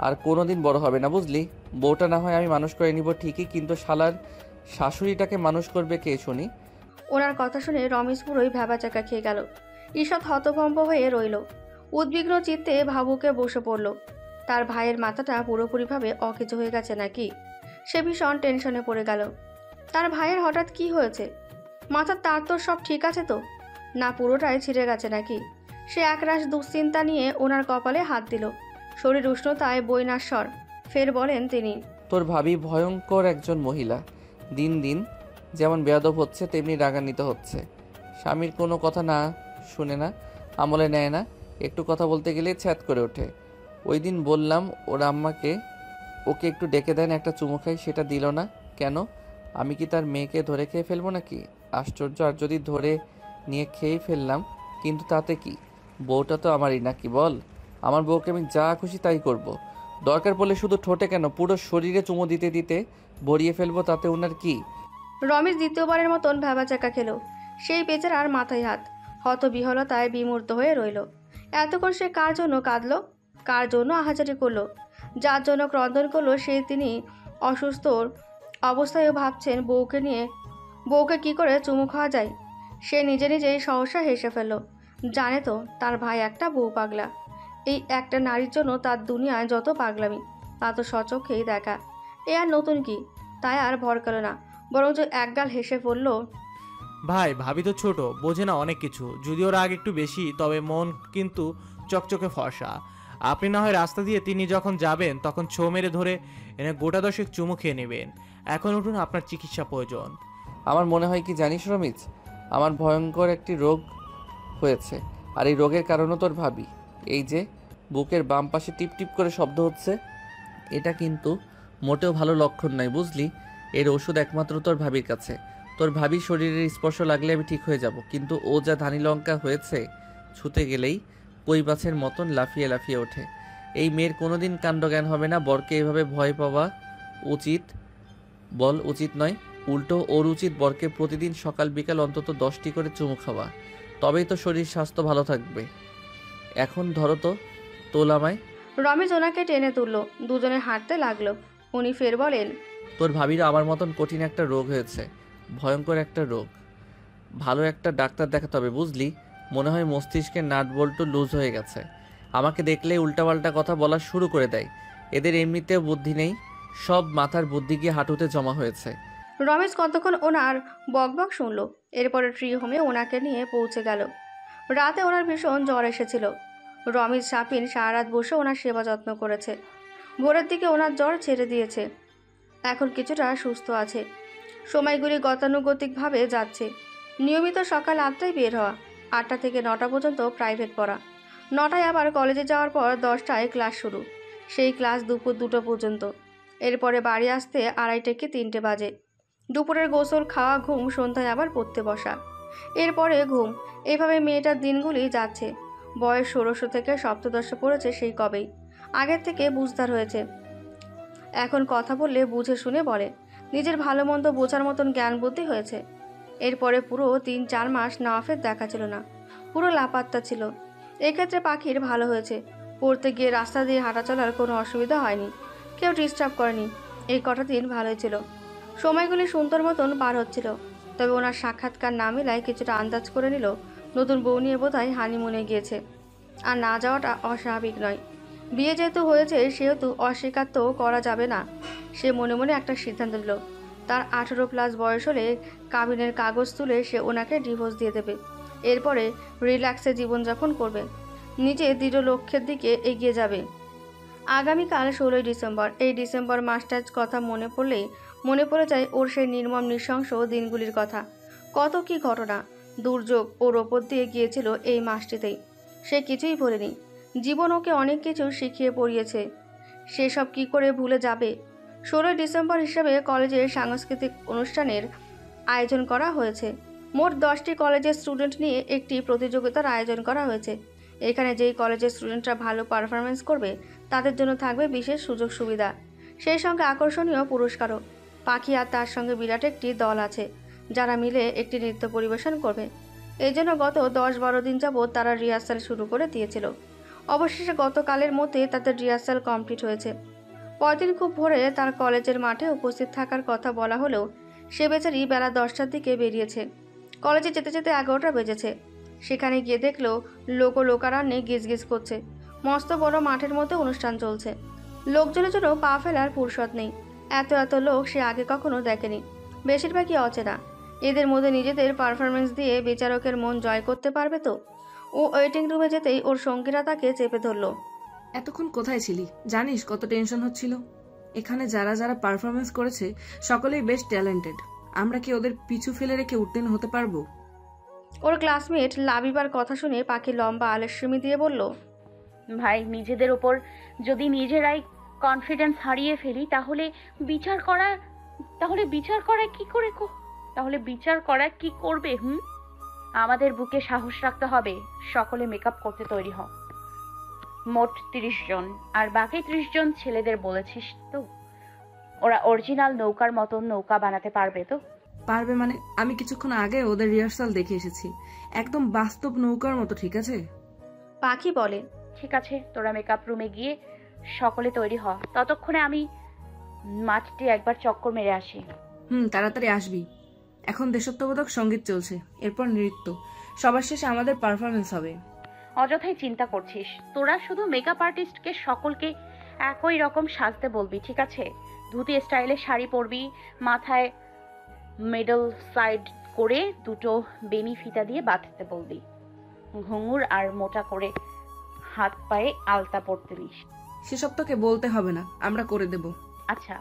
আর কোনোদিন বড় হবে না, বুঝলি? বউটা না হয় আমি মানুষ করে নিব ঠিকই, কিন্তু শালার শাশুড়িটাকে মানুষ করবে কে শুনি? ওনার কথা শুনে রমেশ পুরোই ভ্যাবাচাকা খেয়ে গেল। ঈষৎ হতভম্ব হয়ে রইল। উদ্বিগ্ন চিত্তে ভাবুকে বসে পড়ল। তার ভাইয়ের মাথাটা পুরোপুরিভাবে অকেজো হয়ে গেছে নাকি? সে ভীষণ টেনশনে পড়ে গেল। তার ভাইয়ের হঠাৎ কি হয়েছে? মাথার তার তো সব ঠিক আছে তো? না পুরোটাই ছিঁড়ে গেছে নাকি? সে একরাশ দুশ্চিন্তা নিয়ে ওনার কপালে হাত দিল। শরীর উষ্ণতায় বৈনাশ্বর। ফের বলেন তিনি, তোর ভাবি ভয়ঙ্কর একজন মহিলা। দিন দিন যেমন বেয়াদব হচ্ছে তেমনি রাগান্বিত হচ্ছে। স্বামীর কোনো কথা না শুনে না, আমলে নেয় না। একটু কথা বলতে গেলে ছ্যাদ করে ওঠে। ওই দিন বললাম ওর আম্মাকে ওকে একটু ডেকে দেন, একটা চুমু খাই, সেটা দিল না কেন? আমি কি তার মেয়েকে ধরে খেয়ে ফেলবো নাকি? আশ্চর্য! আর যদি ধরে নিয়ে খেয়ে ফেললাম, কিন্তু তাতে কি? বউটা তো আমারই নাকি বল? আমার বউকে আমি যা খুশি তাই করব। দরকার পড়লে শুধু ঠোঁটে কেন, পুরো শরীরে চুমু দিতে দিতে ভরিয়ে ফেলবো, তাতে ওনার কি? রমেশ দ্বিতীয়বারের মতন ভ্যাবাচাকা খেল। সেই বেচারার মাথায় হাত। হতবিহলতায় বিমূর্ত হয়ে রইল। এতক্ষণ সে কার জন্য কাঁদল, কার জন্য আহাজারি করলো, যার জন্য ক্রন্দন করলো, সেই তিনি অসুস্থ অবস্থায়ও ভাবছেন বউকে কি করে চুমু খাওয়া যায়। সে নিজে নিজেই সহসা হেসে ফেলল। জানে তো তার ভাই একটা বউ পাগলা। এই একটা নারীর জন্য তার দুনিয়ায় যত পাগলামি তা তো স্বচক্ষেই দেখা। এ আর নতুন কি? তাই আর ভরকালো না, বরঞ্চ একগাল হেসে পড়ল। ভাই, ভাবি তো ছোট, বোঝে না অনেক কিছু। যদিও রাগ একটু বেশি, তবে মন কিন্তু চকচকে ফর্সা। আপনি না হয় রাস্তা দিয়ে তিনি যখন যাবেন তখন ছো মেরে ধরে এনে গোটা দশেক চুমু খেয়ে নেবেন। এখন উঠুন, আপনার চিকিৎসা প্রয়োজন। আমার মনে হয় কি জানিস রমিজ, আমার ভয়ঙ্কর একটি রোগ হয়েছে, আর এই রোগের কারণও তোর ভাবি। এই যে বুকের বাম পাশে টিপ টিপ করে শব্দ হচ্ছে, এটা কিন্তু মোটেও ভালো লক্ষণ নয়, বুঝলি? এর ওষুধ একমাত্র তোর ভাবির কাছে। তোর ভাবির শরীরের স্পর্শ লাগলে আমি ঠিক হয়ে যাব, কিন্তু ও যা ধানি লঙ্কা হয়েছে, ছুতে গেলেই কই বাছের মতন লাফিয়ে লাফিয়ে ওঠে। এই মেয়ের কোনোদিন কাণ্ডজ্ঞান হবে না। বরকে এভাবে ভয় পাওয়া উচিত বল? উচিত নয়। উল্টো ওর উচিত বরকে প্রতিদিন সকাল বিকাল অন্তত 10টি করে চুমু খাওয়া। তবেই তো শরীর স্বাস্থ্য ভালো থাকবে। এখন ধরো তো, তোল আমায়। রমেশ ওনাকে টেনে তুলল। দুজনে হাঁটতে লাগলো। উনি ফের বলেন, তোর ভাবিরও আমার মতন কঠিন একটা রোগ হয়েছে, ভয়ঙ্কর একটা রোগ। ভালো একটা ডাক্তার দেখাতে হবে, বুঝলি? মনে হয় মস্তিষ্কের নাট বল্টু লুজ হয়ে গেছে। আমাকে দেখলেই উল্টাপাল্টা কথা বলা শুরু করে দেয়। এদের এমনিতেও বুদ্ধি নেই, সব মাথার বুদ্ধি গিয়ে হাঁটুতে জমা হয়েছে। রমেশ কতক্ষণ ওনার বকবক শুনল, এরপরে ট্রি হোমে ওনাকে নিয়ে পৌঁছে গেল। রাতে ওনার ভীষণ জ্বর এসেছিল। রমেশ সাপিন সারা রাত বসে ওনার সেবা যত্ন করেছে। ভোরের দিকে ওনার জ্বর ছেড়ে দিয়েছে, এখন কিছুটা সুস্থ আছে। সময়গুলি গতানুগতিকভাবে যাচ্ছে। নিয়মিত সকাল 8টায় বের হওয়া, 8টা থেকে 9টা পর্যন্ত প্রাইভেট পড়া, 9টায় আবার কলেজে যাওয়ার পর 10টায় ক্লাস শুরু, সেই ক্লাস দুপুর 2টো পর্যন্ত। এরপরে বাড়ি আসতে 2:30 থেকে 3টে বাজে। দুপুরের গোসল, খাওয়া, ঘুম, সন্ধ্যায় আবার পড়তে বসা, এরপরে ঘুম। এইভাবে মেয়েটার দিনগুলি যাচ্ছে। বয়স 16 থেকে সপ্তদশে পড়েছে সেই কবেই, আগের থেকে বুঝদার হয়েছে। এখন কথা বললে বুঝে শুনে বলে, নিজের ভালো মন্দ বোঝার মতন জ্ঞান বুদ্ধি হয়েছে। এরপরে পুরো 3-4 মাস নওয়াফের দেখা ছিল না, পুরো লাপাত্তা ছিল। এক্ষেত্রে পাখির ভালো হয়েছে, পড়তে গিয়ে রাস্তা দিয়ে হাঁটা চলার কোনো অসুবিধা হয়নি, কেউ ডিস্টার্ব করেনি। এই কটা দিন ভালোই ছিল, সময়গুলি সুন্দর মতন পার হচ্ছিল। তবে ওনার সাক্ষাৎকার না মেলায় কিছুটা আন্দাজ করে নিল নতুন বউ নিয়ে বোধহয় হানিমুনে গিয়েছে। আর না যাওয়াটা অস্বাভাবিক নয়, বিয়ে যেহেতু হয়েছে সেহেতু অস্বীকার তো করা যাবে না। সে মনে মনে একটা সিদ্ধান্ত নিল, তার 18+ বয়স হলে কাবিনের কাগজ তুলে সে ওনাকে ডিভোর্স দিয়ে দেবে। এরপরে রিল্যাক্সে জীবনযাপন করবে, নিজে দৃঢ় লক্ষ্যের দিকে এগিয়ে যাবে। আগামীকাল 16ই ডিসেম্বর। এই ডিসেম্বর মাসটার কথা মনে পড়লেই মনে পড়ে যায় ওর সেই নির্মম নৃশংস দিনগুলির কথা। কত কি ঘটনা, দুর্যোগ ওর ওপর দিয়ে গিয়েছিল এই মাসটিতেই। সে কিছুই ভোলেনি, জীবন ওকে অনেক কিছু শিখিয়ে পড়িয়েছে। সেসব কি করে ভুলে যাবে। 16ই ডিসেম্বর হিসেবে কলেজের সাংস্কৃতিক অনুষ্ঠানের আয়োজন করা হয়েছে। মোট 10টি কলেজের স্টুডেন্ট নিয়ে একটি প্রতিযোগিতার আয়োজন করা হয়েছে। এখানে যেই কলেজের স্টুডেন্টরা ভালো পারফরমেন্স করবে তাদের জন্য থাকবে বিশেষ সুযোগ সুবিধা, সেই সঙ্গে আকর্ষণীয় পুরস্কারও। পাখি আর তার সঙ্গে বিরাট একটি দল আছে, যারা মিলে একটি নৃত্য পরিবেশন করবে। এই জন্য গত 10-12 দিন যাবৎ তারা রিহার্সাল শুরু করে দিয়েছিল। অবশেষে গতকালের মধ্যে তাদের রিহার্সাল কমপ্লিট হয়েছে। পরদিন খুব ভোরে তার কলেজের মাঠে উপস্থিত থাকার কথা বলা হলেও সে বেচারি বেলা 10টার দিকে বেরিয়েছে। কলেজে যেতে যেতে 11টা বেজেছে। সেখানে গিয়ে দেখলো লোকারণ্যে গিজগিজ করছে। মস্ত বড় মাঠের মধ্যে অনুষ্ঠান চলছে, লোকজনের জন্য পা ফেলার ফুরসত নেই। এত লোক সে আগে কখনো দেখেনি, বেশিরভাগই অচেনা। এদের মধ্যে নিজেদের পারফরমেন্স দিয়ে বিচারকের মন জয় করতে পারবে তো? ও ওয়েটিং রুমে যেতেই ওর সঙ্গীরা তাকে চেপে ধরল। এতক্ষণ কোথায় ছিলি? জানিস কত টেনশন হচ্ছিল? এখানে যারা যারা পারফরমেন্স করেছে সকলেই বেশ ট্যালেন্টেড। আমরা কি ওদের পিছু ফেলে রেখে উত্তীর্ণ হতে পারবো? ওর ক্লাসমেট লাবিবার কথা শুনে পাখি লম্বা আলস্যমি দিয়ে বলল, ভাই, নিজেদের ওপর যদি নিজেরাই কনফিডেন্স হারিয়ে ফেলি তাহলে বিচার করা কি করবে? আমাদের বুকে সাহস রাখতে হবে। সকলে মেকআপ করতে তৈরি হও। মোট 30 জন, আর বাকি 30 জন ছেলেদের বলেছিস তো? ওরা অরিজিনাল নৌকার মতন নৌকা বানাতে পারবে তো? পারবে মানে? আমি কিছুক্ষণ আগে ওদের রিহার্সাল দেখে এসেছি, একদম বাস্তব নৌকার মতো। ঠিক আছে? পাখি বলে, ঠিক আছে, তোরা মেকআপ রুমে গিয়ে সকলে তৈরি হ। ততক্ষণে আমি মাঠটি একবার চক্কর মেরে আসি। তাড়াতাড়ি আসবি। এখন দেশাত্মবোধক সঙ্গীত চলছে, এরপর নৃত্য, সবার শেষে আমাদের পারফরমেন্স হবে। অযথাই চিন্তা করছিস। তোরা শুধু মেকআপ আর্টিস্টকে সকলকে একই রকম সাজতে বলবি, ঠিক আছে? ধুতি স্টাইলে শাড়ি পরবি, মাথায় মিডল সাইড করে দুটো বেনি ফিতা দিয়ে বাঁধতে বলবি, ঘুঙুর আর মোটা করে হাত পায়ে আলতা পরতে দিস। সেসব তোকে বলতে হবে না, আমরা করে দেব। আচ্ছা।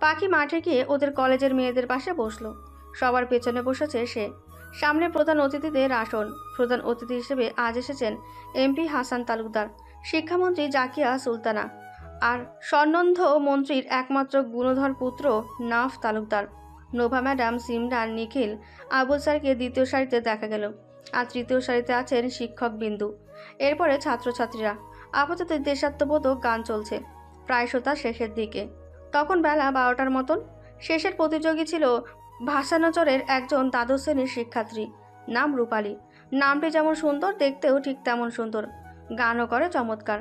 পাখি মাঠে গিয়ে ওদের কলেজের মেয়েদের পাশে বসলো। সবার পেছনে বসেছে সে। সামনে প্রধান অতিথিদের আসন। প্রধান অতিথি হিসেবে আজ এসেছেন এমপি হাসান তালুকদার, শিক্ষামন্ত্রী জাকিয়া সুলতানা, আর স্বর্ণন্ধ মন্ত্রীর একমাত্র গুণধর পুত্র নাফ তালুকদার। নোভা ম্যাডাম, সিমরান, নিখিল, আবুল স্যারকে দ্বিতীয় সারিতে দেখা গেল, আর তৃতীয় সারিতে আছেন শিক্ষক বিন্দু। এরপরে ছাত্রছাত্রীরা। আপাতত দেশাত্মবোধক গান চলছে, প্রায়শ তা শেষের দিকে। তখন বেলা 12টার মতন। শেষের প্রতিযোগী ছিল ভাষানচরের একজন দ্বাদশ শ্রেণীর শিক্ষার্থী, নাম রূপালী। নামটি যেমন সুন্দর, দেখতেও ঠিক তেমন সুন্দর, গানও করে চমৎকার।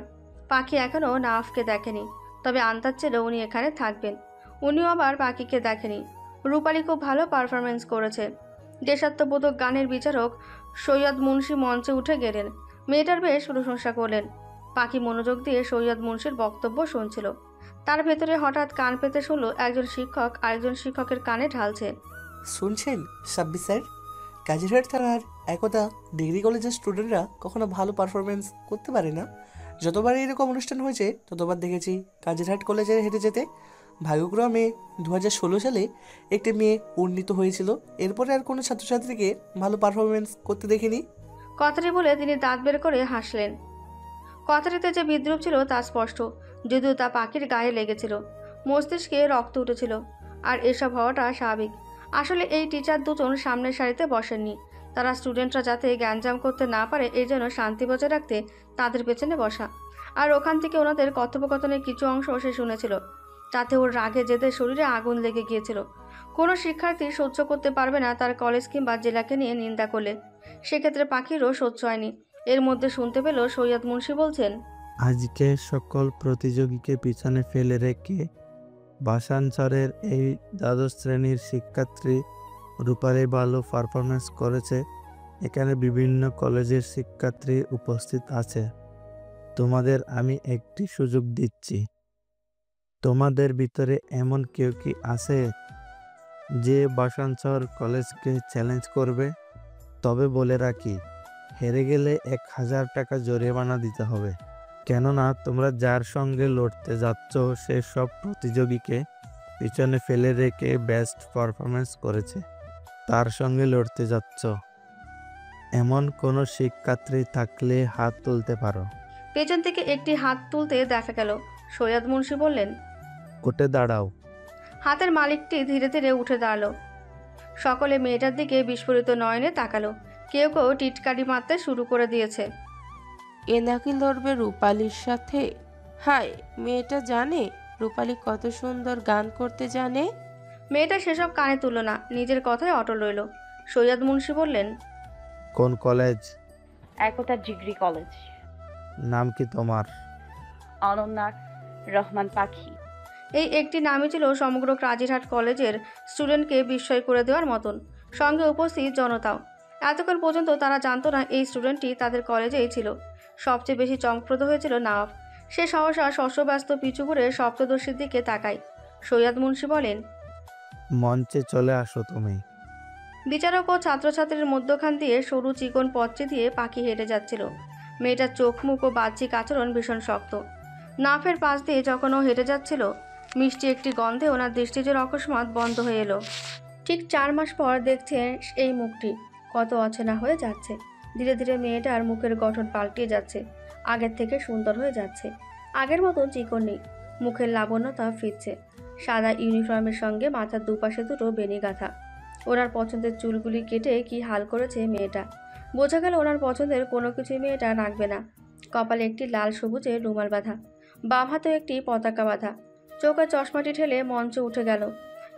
পাখি এখনও নাফকে দেখেনি, তবে আন্দাজ ছিল উনি এখানে থাকবেন। উনিও আবার পাখিকে দেখেনি। রূপালী খুব ভালো পারফরমেন্স করেছে। দেশাত্মবোধক গানের বিচারক সৈয়দ মুন্সি মঞ্চে উঠে গেলেন, মেয়েটার বেশ প্রশংসা করলেন। পাখি মনোযোগ দিয়ে সৈয়দ মুন্সির বক্তব্য শুনছিল। তার ভেতরে হঠাৎ কান পেতে শুনল একজন শিক্ষক আরেকজন শিক্ষকের কানে ঢালছে। শুনছেন সাব্বির স্যার, কাজিরহাট থানার একদা ডিগ্রি কলেজের স্টুডেন্টরা কখনো ভালো পারফরমেন্স করতে পারে না। যতবার এরকম অনুষ্ঠান হয়েছে ততবার দেখেছি কাজিরহাট কলেজে হেঁটে যেতে। ভাগ্যক্রমে 2016 সালে একটি মেয়ে উন্নীত হয়েছিল। এরপরে আর কোনো ছাত্রছাত্রীকে ভালো পারফরমেন্স করতে দেখিনি। কথাটি বলে তিনি দাঁত বের করে হাসলেন। কথাটিতে যে বিদ্রুপ ছিল তা স্পষ্ট, যদিও তা পাখির গায়ে লেগেছিল। মস্তিষ্কে রক্ত উঠেছিল। আর এসব হওয়াটা স্বাভাবিক। আসলে এই টিচার দুজন সামনের সারিতে বসেননি। তারা স্টুডেন্টরা যাতে গ্যাঞ্জাম করতে না পারে এই জন্য শান্তি বজায় রাখতে তাদের পেছনে বসা। আর ওখান থেকে ওনাদের কথোপকথনের কিছু অংশ সে শুনেছিল। তাতে ওর রাগে জেদে শরীরে আগুন লেগে গিয়েছিল। কোনো শিক্ষার্থী সহ্য করতে পারবে না তার কলেজ কিংবা জেলাকে নিয়ে নিন্দা করলে। সেক্ষেত্রে পাখিরও সহ্য হয়নি। এর মধ্যে শুনতে পেল সৈয়দ মুন্সি বলছেন, আজকে সকল প্রতিযোগীকে পিছনে ফেলে রেখে ভাষান্তরের এই দ্বাদশ শ্রেণীর শিক্ষার্থী রূপালী ভালো পারফরমেন্স করেছে। এখানে বিভিন্ন কলেজের শিক্ষার্থী উপস্থিত আছে। তোমাদের আমি একটি সুযোগ দিচ্ছি। তোমাদের ভিতরে এমন কেউ কি আছে যে ভাষান্তর কলেজকে চ্যালেঞ্জ করবে? তবে বলে রাখি, হেরে গেলে 1000 টাকা জরিমানা দিতে হবে। কেননা তোমরা যার সঙ্গে লড়তে যাচ্ছ সে সব প্রতিযোগীকে পিছনে ফেলে রেখে বেস্ট পারফরমেন্স করেছে। তার সঙ্গে লড়তে যাচ্ছ। এমন কোনো শিক্ষার্থী থাকলে হাত তুলতে পারো। পেছন থেকে একটি হাত তুলতে দেখা গেল। সৈয়দ মুন্সি বললেন, উঠে দাঁড়াও। হাতের মালিকটি ধীরে ধীরে উঠে দাঁড়ালো। সকলে মেয়েটার দিকে বিস্ফোরিত নয়নে তাকালো। কেউ কেউ টিটকারি মারতে শুরু করে দিয়েছে। এ নাকি লড়বে রূপালীর সাথে? হায়, মেয়েটা জানে রূপালী কত সুন্দর গান করতে জানে। মেয়েটা সেসব কানে তুলল না, নিজের কথায় অটল রইল। সৈয়দ মুন্সি বললেন, কোন কলেজ? একতা ডিগ্রি কলেজ। নাম কি তোমার? অনন্যা রহমান পাখি। এই একটি নামই ছিল সমগ্র কাজিরহাট কলেজের স্টুডেন্টকে বিস্ময় করে দেওয়ার মতন। সঙ্গে উপস্থিত জনতাও। এতক্ষণ পর্যন্ত তারা জানতো না এই স্টুডেন্টটি তাদের কলেজেই ছিল। সবচেয়ে বেশি চমকপ্রদ হয়েছিল নওয়াব। সে সহসা শস্যব্যস্ত পিছু করে সপ্তদর্শীর দিকে তাকায়। সৈয়দ মুন্সি বলেন, মঞ্চে চলে আসো তুমি। বিচারক ও ছাত্রছাত্রীর মধ্যখান দিয়ে সরু চিকন পথটি দিয়ে পাখি হেঁটে যাচ্ছিল। মেয়েটার চোখ মুখ ও বাহ্যিক আচরণ ভীষণ শক্ত। নাফের পাশ দিয়ে যখন ও হেঁটে যাচ্ছিল, মিষ্টি একটি গন্ধে ওনার দৃষ্টিজোর অকস্মাৎ বন্ধ হয়ে এলো। ঠিক 4 মাস পর দেখছে এই মুখটি কত অচেনা হয়ে যাচ্ছে। ধীরে ধীরে মেয়েটার মুখের গঠন পাল্টে যাচ্ছে। আগের থেকে সুন্দর হয়ে যাচ্ছে। আগের মতন চিকন নেই। মুখের লাবণ্যতা ফিরছে। সাদা ইউনিফর্মের সঙ্গে মাথার দুপাশে দুটো বেনি গাঁথা। ওনার পছন্দের চুলগুলি কেটে কি হাল করেছে মেয়েটা। বোঝা গেল ওনার পছন্দের কোনো কিছুই মেয়েটা রাখবে না। কপালে একটি লাল সবুজের রুমাল বাঁধা, বাম হাতেও একটি পতাকা বাঁধা। চোখে চশমাটি ঠেলে মঞ্চে উঠে গেল।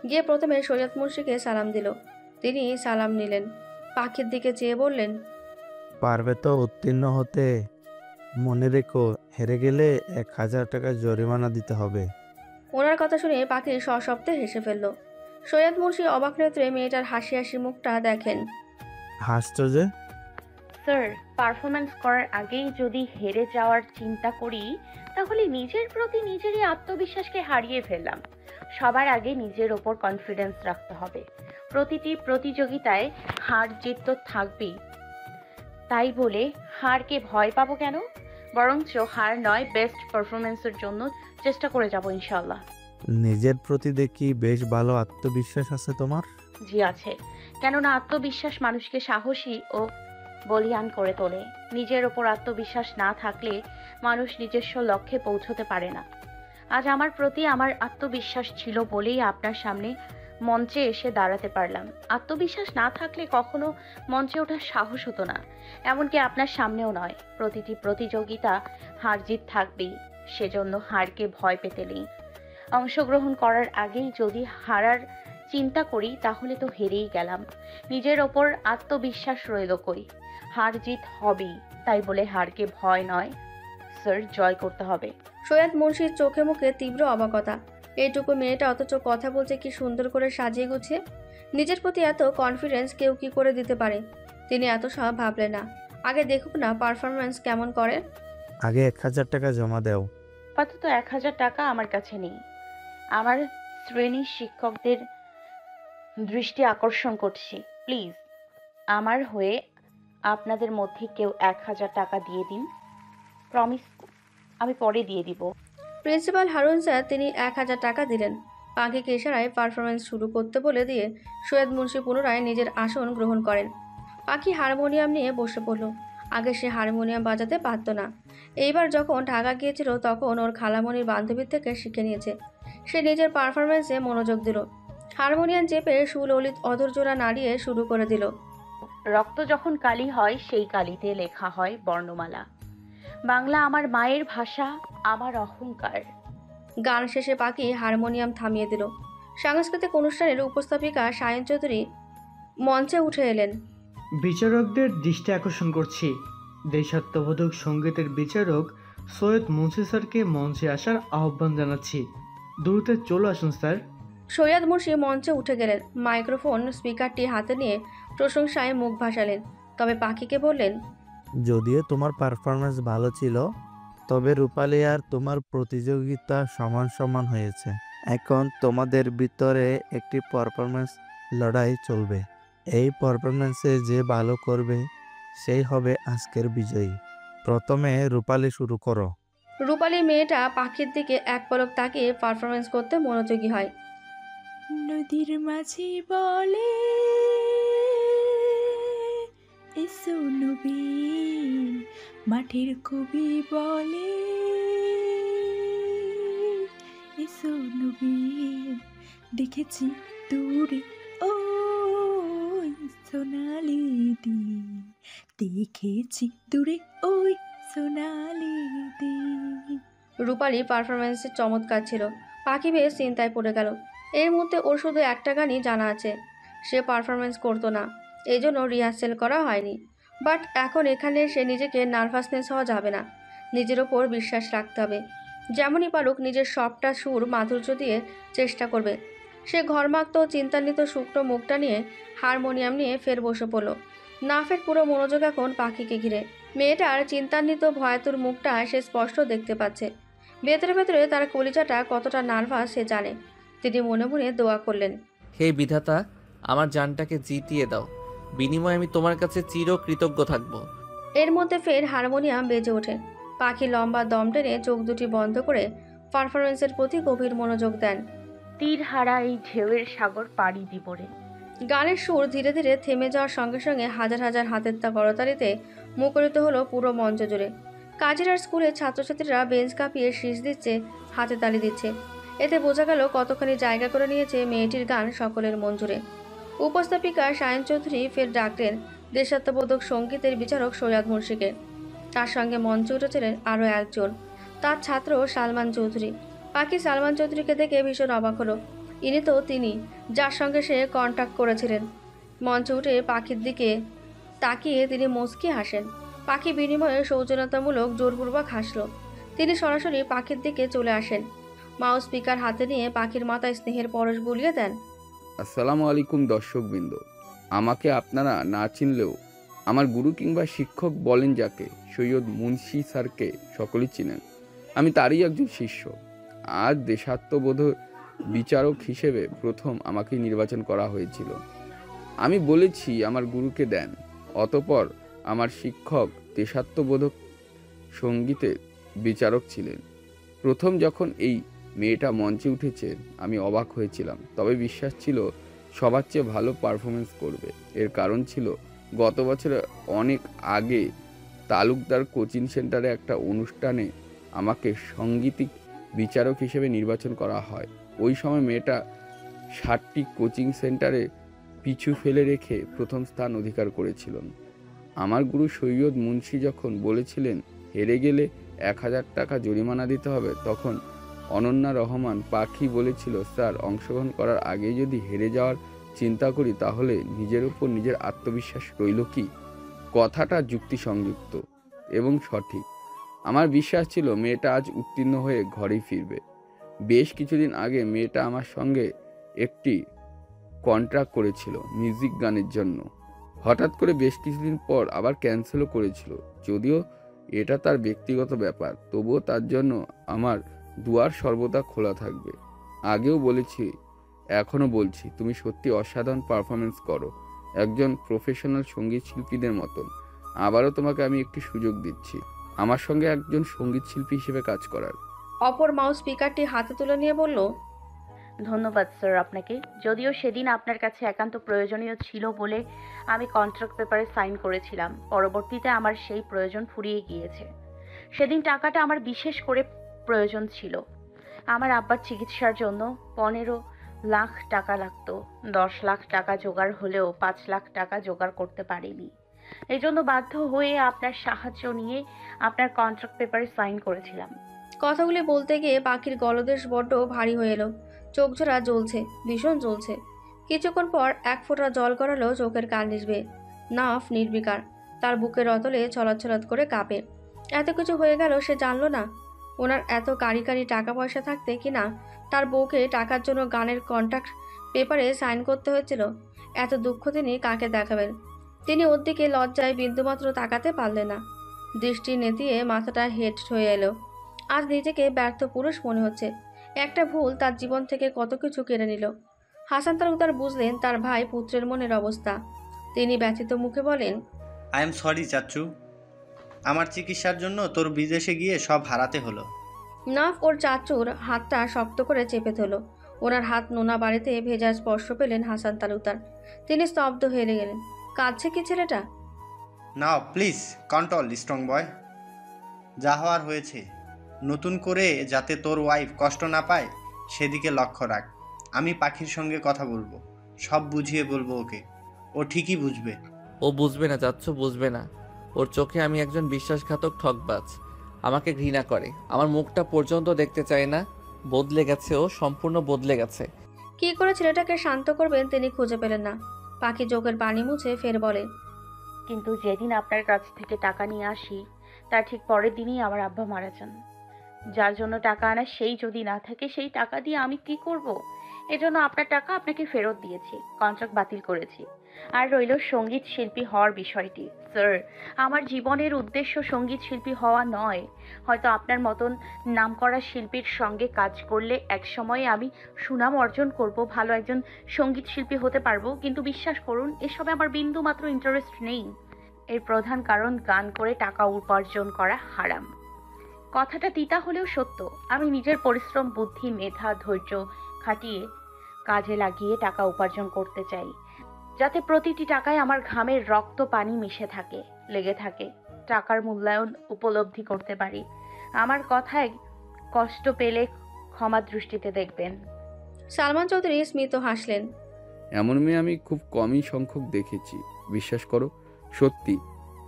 গিয়ে প্রথমে সৈয়দ মুন্সিকে সালাম দিল। তিনি সালাম নিলেন। পাখির দিকে চেয়ে বললেন, পারবে তো উত্তীর্ণ হতে? মনে রেখো, হেরে গেলে 1000 টাকা জরিমানা দিতে হবে। ওনার কথা শুনে পাখি সশব্দে হেসে ফেলল। সৈয়দ মুন্সি অবাক নেত্রে মেয়েটার হাসি হাসি মুখটা দেখেন। হাসছো যে? স্যার, পারফরমেন্স করার আগেই যদি হেরে যাওয়ার চিন্তা করি তাহলে নিজের প্রতি নিজেরই আত্মবিশ্বাসকে হারিয়ে ফেললাম। সবার আগে নিজের ওপর কনফিডেন্স রাখতে হবে। প্রতিটি প্রতিযোগিতায় হার জিত তো থাকবেই। তাই বলে হারকে ভয় পাবো কেন? বরঞ্চ হার নয়, বেস্ট পারফরমেন্সের জন্য চেষ্টা করে যাব ইনশাল্লাহ। নিজের প্রতি দেখি বেশ ভালো আত্মবিশ্বাস আছে তোমার। জি আছে, কেননা আত্মবিশ্বাস মানুষকে সাহসী ও বলিয়ান করে তোলে। নিজের ওপর আত্মবিশ্বাস না থাকলে মানুষ নিজস্ব লক্ষ্যে পৌঁছতে পারে না। আজ আমার প্রতি আমার আত্মবিশ্বাস ছিল বলেই আপনার সামনে মঞ্চে এসে দাঁড়াতে পারলাম। আত্মবিশ্বাস না থাকলে কখনো মঞ্চে ওঠার সাহস হতো না, এমনকি আপনার সামনেও নয়। প্রতিটি প্রতিযোগিতা হার জিত থাকবেই, সেজন্য হারকে ভয় পেতে নেই। অংশগ্রহণ করার আগেই যদি হারার চিন্তা করি তাহলে তো হেরেই গেলাম। নিজের ওপর আত্মবিশ্বাস রইল কই? হার জিত হবেই, তাই বলে হারকে ভয় নয় স্যার, জয় করতে হবে। সৈয়দ মুন্সির চোখে মুখে তীব্র অবাকতা। এইটুকু মেয়েটা অথচ কথা বলছে কি সুন্দর করে সাজিয়ে গুছিয়ে। নিজের প্রতি এত কনফিডেন্স কেউ কি করে দিতে পারে? তিনি এত সব ভাবলেন না। আগে দেখুক না পারফরমেন্স কেমন করে। আগে 1000 টাকা জমা দাও। আপাতত 1000 টাকা আমার কাছে নেই। আমার শ্রেণীর শিক্ষকদের দৃষ্টি আকর্ষণ করছি, প্লিজ আমার হয়ে আপনাদের মধ্যে কেউ 1000 টাকা দিয়ে দিন। প্রমিস, আমি পরে দিয়ে দিব। প্রিন্সিপাল হারুন স্যার তিনি 1000 টাকা দিলেন। পাখিকে ইশারায় পারফরমেন্স শুরু করতে বলে দিয়ে সৈয়দ মুন্সি পুনরায় নিজের আসন গ্রহণ করেন। পাখি হারমোনিয়াম নিয়ে বসে পড়ল। আগে সে হারমোনিয়াম বাজাতে পারত না, এইবার যখন ঢাকা গিয়েছিল তখন ওর খালামণির বান্ধবীর থেকে শিখে নিয়েছে। সে নিজের পারফরমেন্সে মনোযোগ দিল। হারমোনিয়াম চেপে সুললিত অধৈর্যরা নাড়িয়ে শুরু করে দিল। রক্ত যখন কালি হয় সেই কালিতে লেখা হয় বর্ণমালা। বাংলা আমার মায়ের ভাষা, আমার অহংকার। গান শেষে পাখি হারমোনিয়াম থামিয়ে দিল। সাংস্কৃতিক অনুষ্ঠানের উপস্থাপিকা সায়ন চৌধুরী মঞ্চে উঠে এলেন। বিচারকদের দৃষ্টি আকর্ষণ করছি। দেশাত্মবোধক সঙ্গীতের বিচারক সৈয়দ মুন্সি স্যারকে মঞ্চে আসার আহ্বান জানাচ্ছি। দ্রুত চলে আসুন স্যার। সৈয়দ মুন্সি মঞ্চে উঠে গেলেন। মাইক্রোফোন স্পিকারটি হাতে নিয়ে প্রশংসায় মুখ ভাসালেন, তবে পাখিকে বললেন, যদিও তোমার পারফরমেন্স ভালো ছিল, তবে রূপালী আর তোমার প্রতিযোগিতা সমান সমান হয়েছে। এখন তোমাদের ভিতরে একটি পারফরমেন্স লড়াই চলবে। এই পারফরমেন্সে যে ভালো করবে সেই হবে আজকের বিজয়ী। প্রথমে রূপালী শুরু করো। রূপালী মেয়েটা পাখির দিকে এক পলক তাকিয়ে পারফরমেন্স করতে মনোযোগী হয়। নদীর মাঝি বলে এসো নবীন, মাঠের কবি বলে এসো নবীন, দেখেছি দূরে ওই সোনালি দিন, দেখেছি দূরে ওই সোনালি দিন। রূপালী পারফরমেন্সে চমৎকার ছিল। পাখি বেশ চিন্তায় পড়ে গেল। এর মধ্যে ওর শুধু একটা গানই জানা আছে, সে পারফরমেন্স করতো না, এই জন্য রিহার্সেল করা হয়নি। বাট এখন এখানে সে নিজেকে নার্ভাসনেস হওয়া যাবে না, নিজের ওপর বিশ্বাস রাখতে হবে। যেমনই পারুক নিজের সবটা সুর মাধুর্য দিয়ে চেষ্টা করবে। সে ঘরমাক্ত চিন্তান্বিত শুকনো মুখটা নিয়ে হারমোনিয়াম নিয়ে ফের বসে পড়ল। নাফের পুরো মনোযোগ এখন পাখিকে ঘিরে। মেয়েটার চিন্তান্বিত ভয়াতুর মুখটা সে স্পষ্ট দেখতে পাচ্ছে। ভেতরে ভেতরে তার কলিজাটা কতটা নার্ভাস সে জানে। তিনি মনে মনে দোয়া করলেন, হে বিধাতা, আমার জানটাকে জিতিয়ে দাও, বিনিময়ে আমি তোমার কাছে চির কৃতজ্ঞ থাকব। এর মধ্যে ফের হারমোনিয়াম বেজে ওঠে। পাখি লম্বা দম টেনে চোখ দুটি বন্ধ করে পারফরমেন্সের প্রতি গভীর মনোযোগ দেন। তীর হারা এই ঢেউয়ের সাগর পাড়ি দিব রে। গানের সুর ধীরে ধীরে থেমে যাওয়ার সঙ্গে সঙ্গে হাজার হাজার হাতের তা করতালিতে মুখরিত হলো পুরো মঞ্চ জুড়ে। কাজিরার স্কুলের ছাত্রছাত্রীরা বেঞ্চ কাঁপিয়ে শীষ দিচ্ছে, হাতে তালি দিচ্ছে। এতে বোঝা গেল কতখানি জায়গা করে নিয়েছে মেয়েটির গান সকলের মন জুড়ে। উপস্থাপিকা সায়ন চৌধুরী ফের ডাকলেন দেশাত্মবোধক সঙ্গীতের বিচারক সৈয়দ মুন্সিকে। তার সঙ্গে মঞ্চে উঠেছিলেন আরও একজন, তার ছাত্র সালমান চৌধুরী। পাখি সালমান চৌধুরীকে দেখে ভীষণ অবাক হলো। ইনি তো তিনি যার সঙ্গে সে কন্ট্যাক্ট করেছিলেন। মঞ্চে উঠে পাখির দিকে তাকিয়ে তিনি মুচকি হাসেন। পাখি বিনিময়ে সৌজন্যতামূলক জোরপূর্বক হাসল। তিনি সরাসরি পাখির দিকে চলে আসেন। মাউস স্পিকার হাতে নিয়ে পাখির মাথায় স্নেহের পরশ বুলিয়ে দেন। আসসালামু আলাইকুম দর্শকবৃন্দ, আমাকে আপনারা না চিনলেও আমার গুরু কিংবা শিক্ষক বলেন যাকে, সৈয়দ মুন্সি স্যারকে সকলেই চিনেন। আমি তারই একজন শিষ্য। আজ দেশাত্মবোধ বিচারক হিসেবে প্রথম আমাকে নির্বাচন করা হয়েছিল। আমি বলেছি আমার গুরুকে দেন। অতঃপর আমার শিক্ষক দেশাত্মবোধক সঙ্গীতের বিচারক ছিলেন। প্রথম যখন এই মেয়েটা মঞ্চে উঠেছে আমি অবাক হয়েছিলাম, তবে বিশ্বাস ছিল সবার চেয়ে ভালো পারফরমেন্স করবে। এর কারণ ছিল গত বছরে অনেক আগে তালুকদার কোচিং সেন্টারে একটা অনুষ্ঠানে আমাকে সঙ্গীতিক বিচারক হিসেবে নির্বাচন করা হয়। ওই সময় মেয়েটা 60টি কোচিং সেন্টারে পিছু ফেলে রেখে প্রথম স্থান অধিকার করেছিলেন। আমার গুরু সৈয়দ মুন্সি যখন বলেছিলেন হেরে গেলে 1000 টাকা জরিমানা দিতে হবে, তখন অনন্যা রহমান পাখি বলেছিল, স্যার অংশগ্রহণ করার আগে যদি হেরে যাওয়ার চিন্তা করি তাহলে নিজের উপর নিজের আত্মবিশ্বাস রইল কি? কথাটা যুক্তিসংযুক্ত এবং সঠিক। আমার বিশ্বাস ছিল মেয়েটা আজ উত্তীর্ণ হয়ে ঘরেই ফিরবে। বেশ কিছুদিন আগে মেয়েটা আমার সঙ্গে একটি কন্ট্রাক্ট করেছিল মিউজিক গানের জন্য। হঠাৎ করে বেশ কিছুদিন পর আবার ক্যান্সেলও করেছিল। যদিও এটা তার ব্যক্তিগত ব্যাপার, তবুও তার জন্য আমার দুয়ার সর্বদা খোলা থাকবে। আগেও বলেছি, এখনও বলছি, তুমি সত্যি অসাধারণ পারফরমেন্স করো, একজন প্রফেশনাল সঙ্গীত শিল্পীদের মতন। আবারও তোমাকে আমি একটি সুযোগ দিচ্ছি আমার সঙ্গে একজন সঙ্গীত শিল্পী হিসেবে কাজ করার। অপর মাউস স্পিকারটি হাতে তুলে নিয়ে বলল, ধন্যবাদ স্যার আপনাকে। যদিও সেদিন আপনার কাছে একান্ত প্রয়োজনীয় ছিল বলে আমি কন্ট্রাক্ট পেপারে সাইন করেছিলাম, পরবর্তীতে আমার সেই প্রয়োজন ফুরিয়ে গিয়েছে। সেদিন টাকাটা আমার বিশেষ করে প্রয়োজন ছিল। আমার আব্বার চিকিৎসার জন্য 15 লাখ টাকা লাগতো। 10 লাখ টাকা জোগাড় হলেও 5 লাখ টাকা জোগাড় করতে পারিনি। এই জন্য বাধ্য হয়ে আপনার সাহায্য নিয়ে আপনার কন্ট্রাক্ট পেপারে সাইন করেছিলাম। কথাগুলি বলতে গিয়ে পাখির গলদেশ বড্ড ভারী হয়ে এলো, চোখ জোড়া জ্বলছে, ভীষণ জ্বলছে। কিছুক্ষণ পর এক ফোঁটা জল গড়ালো চোখের কার্নিশ বেয়ে। নাফ নির্বিকার, তার বুকের অতলে ছলাৎ করে কাঁপে। এত কিছু হয়ে গেল সে জানলো না। ওনার এত কারি টাকা পয়সা থাকতে কিনা তার বউকে টাকার জন্য গানের কন্ট্রাক্ট পেপারে সাইন করতে হয়েছিল। এত দুঃখ তিনি কাকে দেখাবেন? তিনি ওর দিকে লজ্জায় বিন্দুমাত্র তাকাতে পারলেন না। দৃষ্টি নেতিয়ে মাথাটা হেট হয়ে এলো। আজ নিজেকে ব্যর্থ পুরুষ মনে হচ্ছে। একটা ভুল তার জীবন থেকে কত কিছু কেড়ে নিল। হাসান তালুকদার বুঝলেন তার ভাই পুত্রের মনের অবস্থা। তিনি ব্যথিত মুখে বলেন, আই এম সরি চাচু, আমার চিকিৎসার জন্য তোর বিদেশে গিয়ে সব হারাতে হলো। নাফ ওর চাচুর হাতটা শক্ত করে চেপে ধরল। ওনার হাত নোনা বাড়িতে ভেজা স্পর্শ পেলেন হাসান তালুকদার। তিনি স্তব্ধ হয়ে গেলেন। কাঁদছে কি ছেলেটা? নাও প্লিজ কন্ট্রোল স্ট্রং বয়, যা হওয়ার হয়েছে। নতুন করে যাতে তোর ওয়াইফ কষ্ট না পায় সেদিকে লক্ষ্য রাখ। আমি পাখির সঙ্গে কথা বলবো, সব বুঝিয়ে বলবো ওকে, ও ঠিকই বুঝবে। ও বুঝবে না চাচ্ছ, বুঝবে না। ওর চোখে আমি একজন বিশ্বাসঘাতক ঠকবাজ। আমাকে ঘৃণা করে, আমার মুখটা পর্যন্ত দেখতে চায় না। বদলে গেছে, ও সম্পূর্ণ বদলে গেছে। কি করে ছেলেটাকে শান্ত করবেন তিনি খুঁজে পেলেন না। পাখি চোখের পানি মুছে ফের বলে, কিন্তু যেদিন আপনার কাছ থেকে টাকা নিয়ে আসি তার ঠিক পরের দিনই আমার আব্বা মারা যান। যার জন্য টাকা আনা সেই যদি না থাকে, সেই টাকা দিয়ে আমি কি করব? এজন্য আপনার টাকা আপনাকে ফেরত দিয়েছি, কন্ট্রাক্ট বাতিল করেছি। আর রইল সঙ্গীত শিল্পী হওয়ার বিষয়টি। স্যার, আমার জীবনের উদ্দেশ্য সঙ্গীত শিল্পী হওয়া নয়। হয়তো আপনার মতন নামকরা শিল্পীর সঙ্গে কাজ করলে এক সময়ে আমি সুনাম অর্জন করব, ভালো একজন সঙ্গীত শিল্পী হতে পারবো। কিন্তু বিশ্বাস করুন, এসবে আমার বিন্দু মাত্র ইন্টারেস্ট নেই। এর প্রধান কারণ, গান করে টাকা উপার্জন করা হারাম। কথাটা তিতা হলেও সত্য। আমি নিজের পরিশ্রম, বুদ্ধি, মেধা, ধৈর্য খাটিয়ে কাজে লাগিয়ে টাকা উপার্জন করতে চাই, যাতে প্রতিটি টাকায় আমার ঘামের রক্ত পানি মিশে থাকে, লেগে থাকে। টাকার মূল্যায়ন উপলব্ধি করতে পারি। আমার কথায় কষ্ট পেলে ক্ষমা দৃষ্টিতে দেখবেন। সালমান চৌধুরী স্মিত হাসলেন। এমন মেয়ে আমি খুব কমই সংখ্যক দেখেছি। বিশ্বাস করো, সত্যি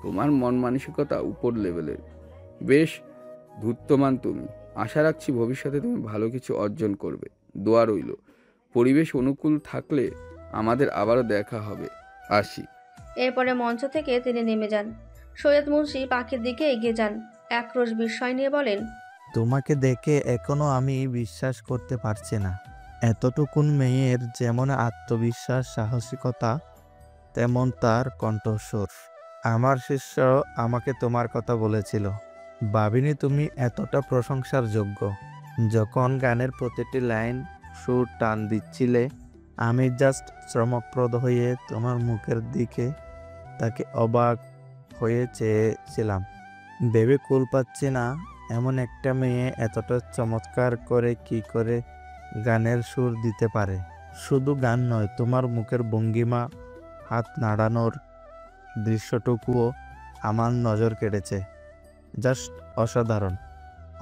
তোমার মন মানসিকতা উপর লেভেলের। বেশ ধূর্তমান তুমি। আশা রাখছি ভবিষ্যতে তুমি ভালো কিছু অর্জন করবে। দোয়া রইল। পরিবেশ অনুকূল থাকলে আমাদের আবারও দেখা হবে। আসি। এরপরে মঞ্চ থেকে তিনি নেমে যান। সৈয়দ মুন্সি পাখির দিকে এগিয়ে যান। একরোষ বিস্ময় নিয়ে বলেন, তোমাকে দেখে এখনো আমি বিশ্বাস করতে পারছি না। এতটুকুন মেয়ের যেমন আত্মবিশ্বাস, সাহসিকতা, তেমন তার কণ্ঠস্বর। আমার শিষ্য আমাকে তোমার কথা বলেছিল, ভাবিনি তুমি এতটা প্রশংসার যোগ্য। যখন গানের প্রতিটি লাইন সুর টান দিচ্ছিলে, আমি জাস্ট চমকপ্রদ হয়ে তোমার মুখের দিকে তাকে অবাক হয়ে চেয়েছিলাম। ভেবে কুল পাচ্ছি না, এমন একটা মেয়ে এতটা চমৎকার করে কি করে গানের সুর দিতে পারে। শুধু গান নয়, তোমার মুখের ভঙ্গিমা, হাত নাড়ানোর দৃশ্যটুকুও আমার নজর কেড়েছে। জাস্ট অসাধারণ,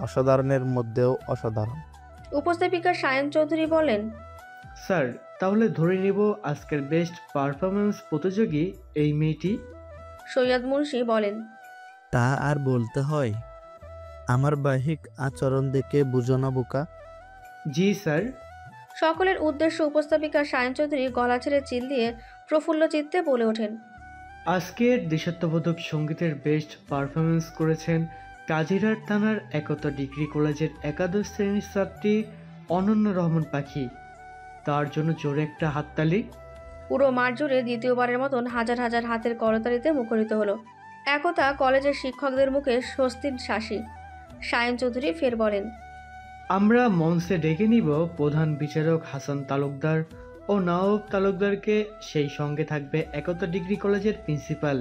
অসাধারণের মধ্যেও অসাধারণ। উপস্থাপিকা সায়ন চৌধুরী বলেন, স্যার, তাহলে ধরে নিব আজকের বেস্ট পারফরমেন্স প্রতিযোগী এই মেয়েটি। সৈয়দ মুন্সি বলেন, তা আর বলতে হয়? আমার বাহিক আচরণ দেখে বুঝো না বোকা? জি স্যার। সকলের উদ্দেশ্য উপস্থাপিকা সায়ন চৌধুরী গলা ছেড়ে চিল দিয়ে প্রফুল্ল চিত্তে বলে ওঠেন, আজকের দেশাত্মবোধক সঙ্গীতের বেস্ট পারফরমেন্স করেছেন কাজিরহাট থানার একতা ডিগ্রি কলেজের একাদশ শ্রেণীর ছাত্রী অনন্য রহমান পাখি। তার জন্য জোরে একটা হাততালি। পুরো মাঠ জুড়ে দ্বিতীয়বারের মতন হাজার হাজার হাতের করতালিতে মুখরিত হলো। একতা কলেজের শিক্ষকদের মুখে স্বস্তির শাসি। সায়ন চৌধুরী ফের বলেন, আমরা মঞ্চে ডেকে নিব প্রধান বিচারক হাসান তালুকদার ও নওয়াব তালুকদারকে, সেই সঙ্গে থাকবে একতা ডিগ্রি কলেজের প্রিন্সিপাল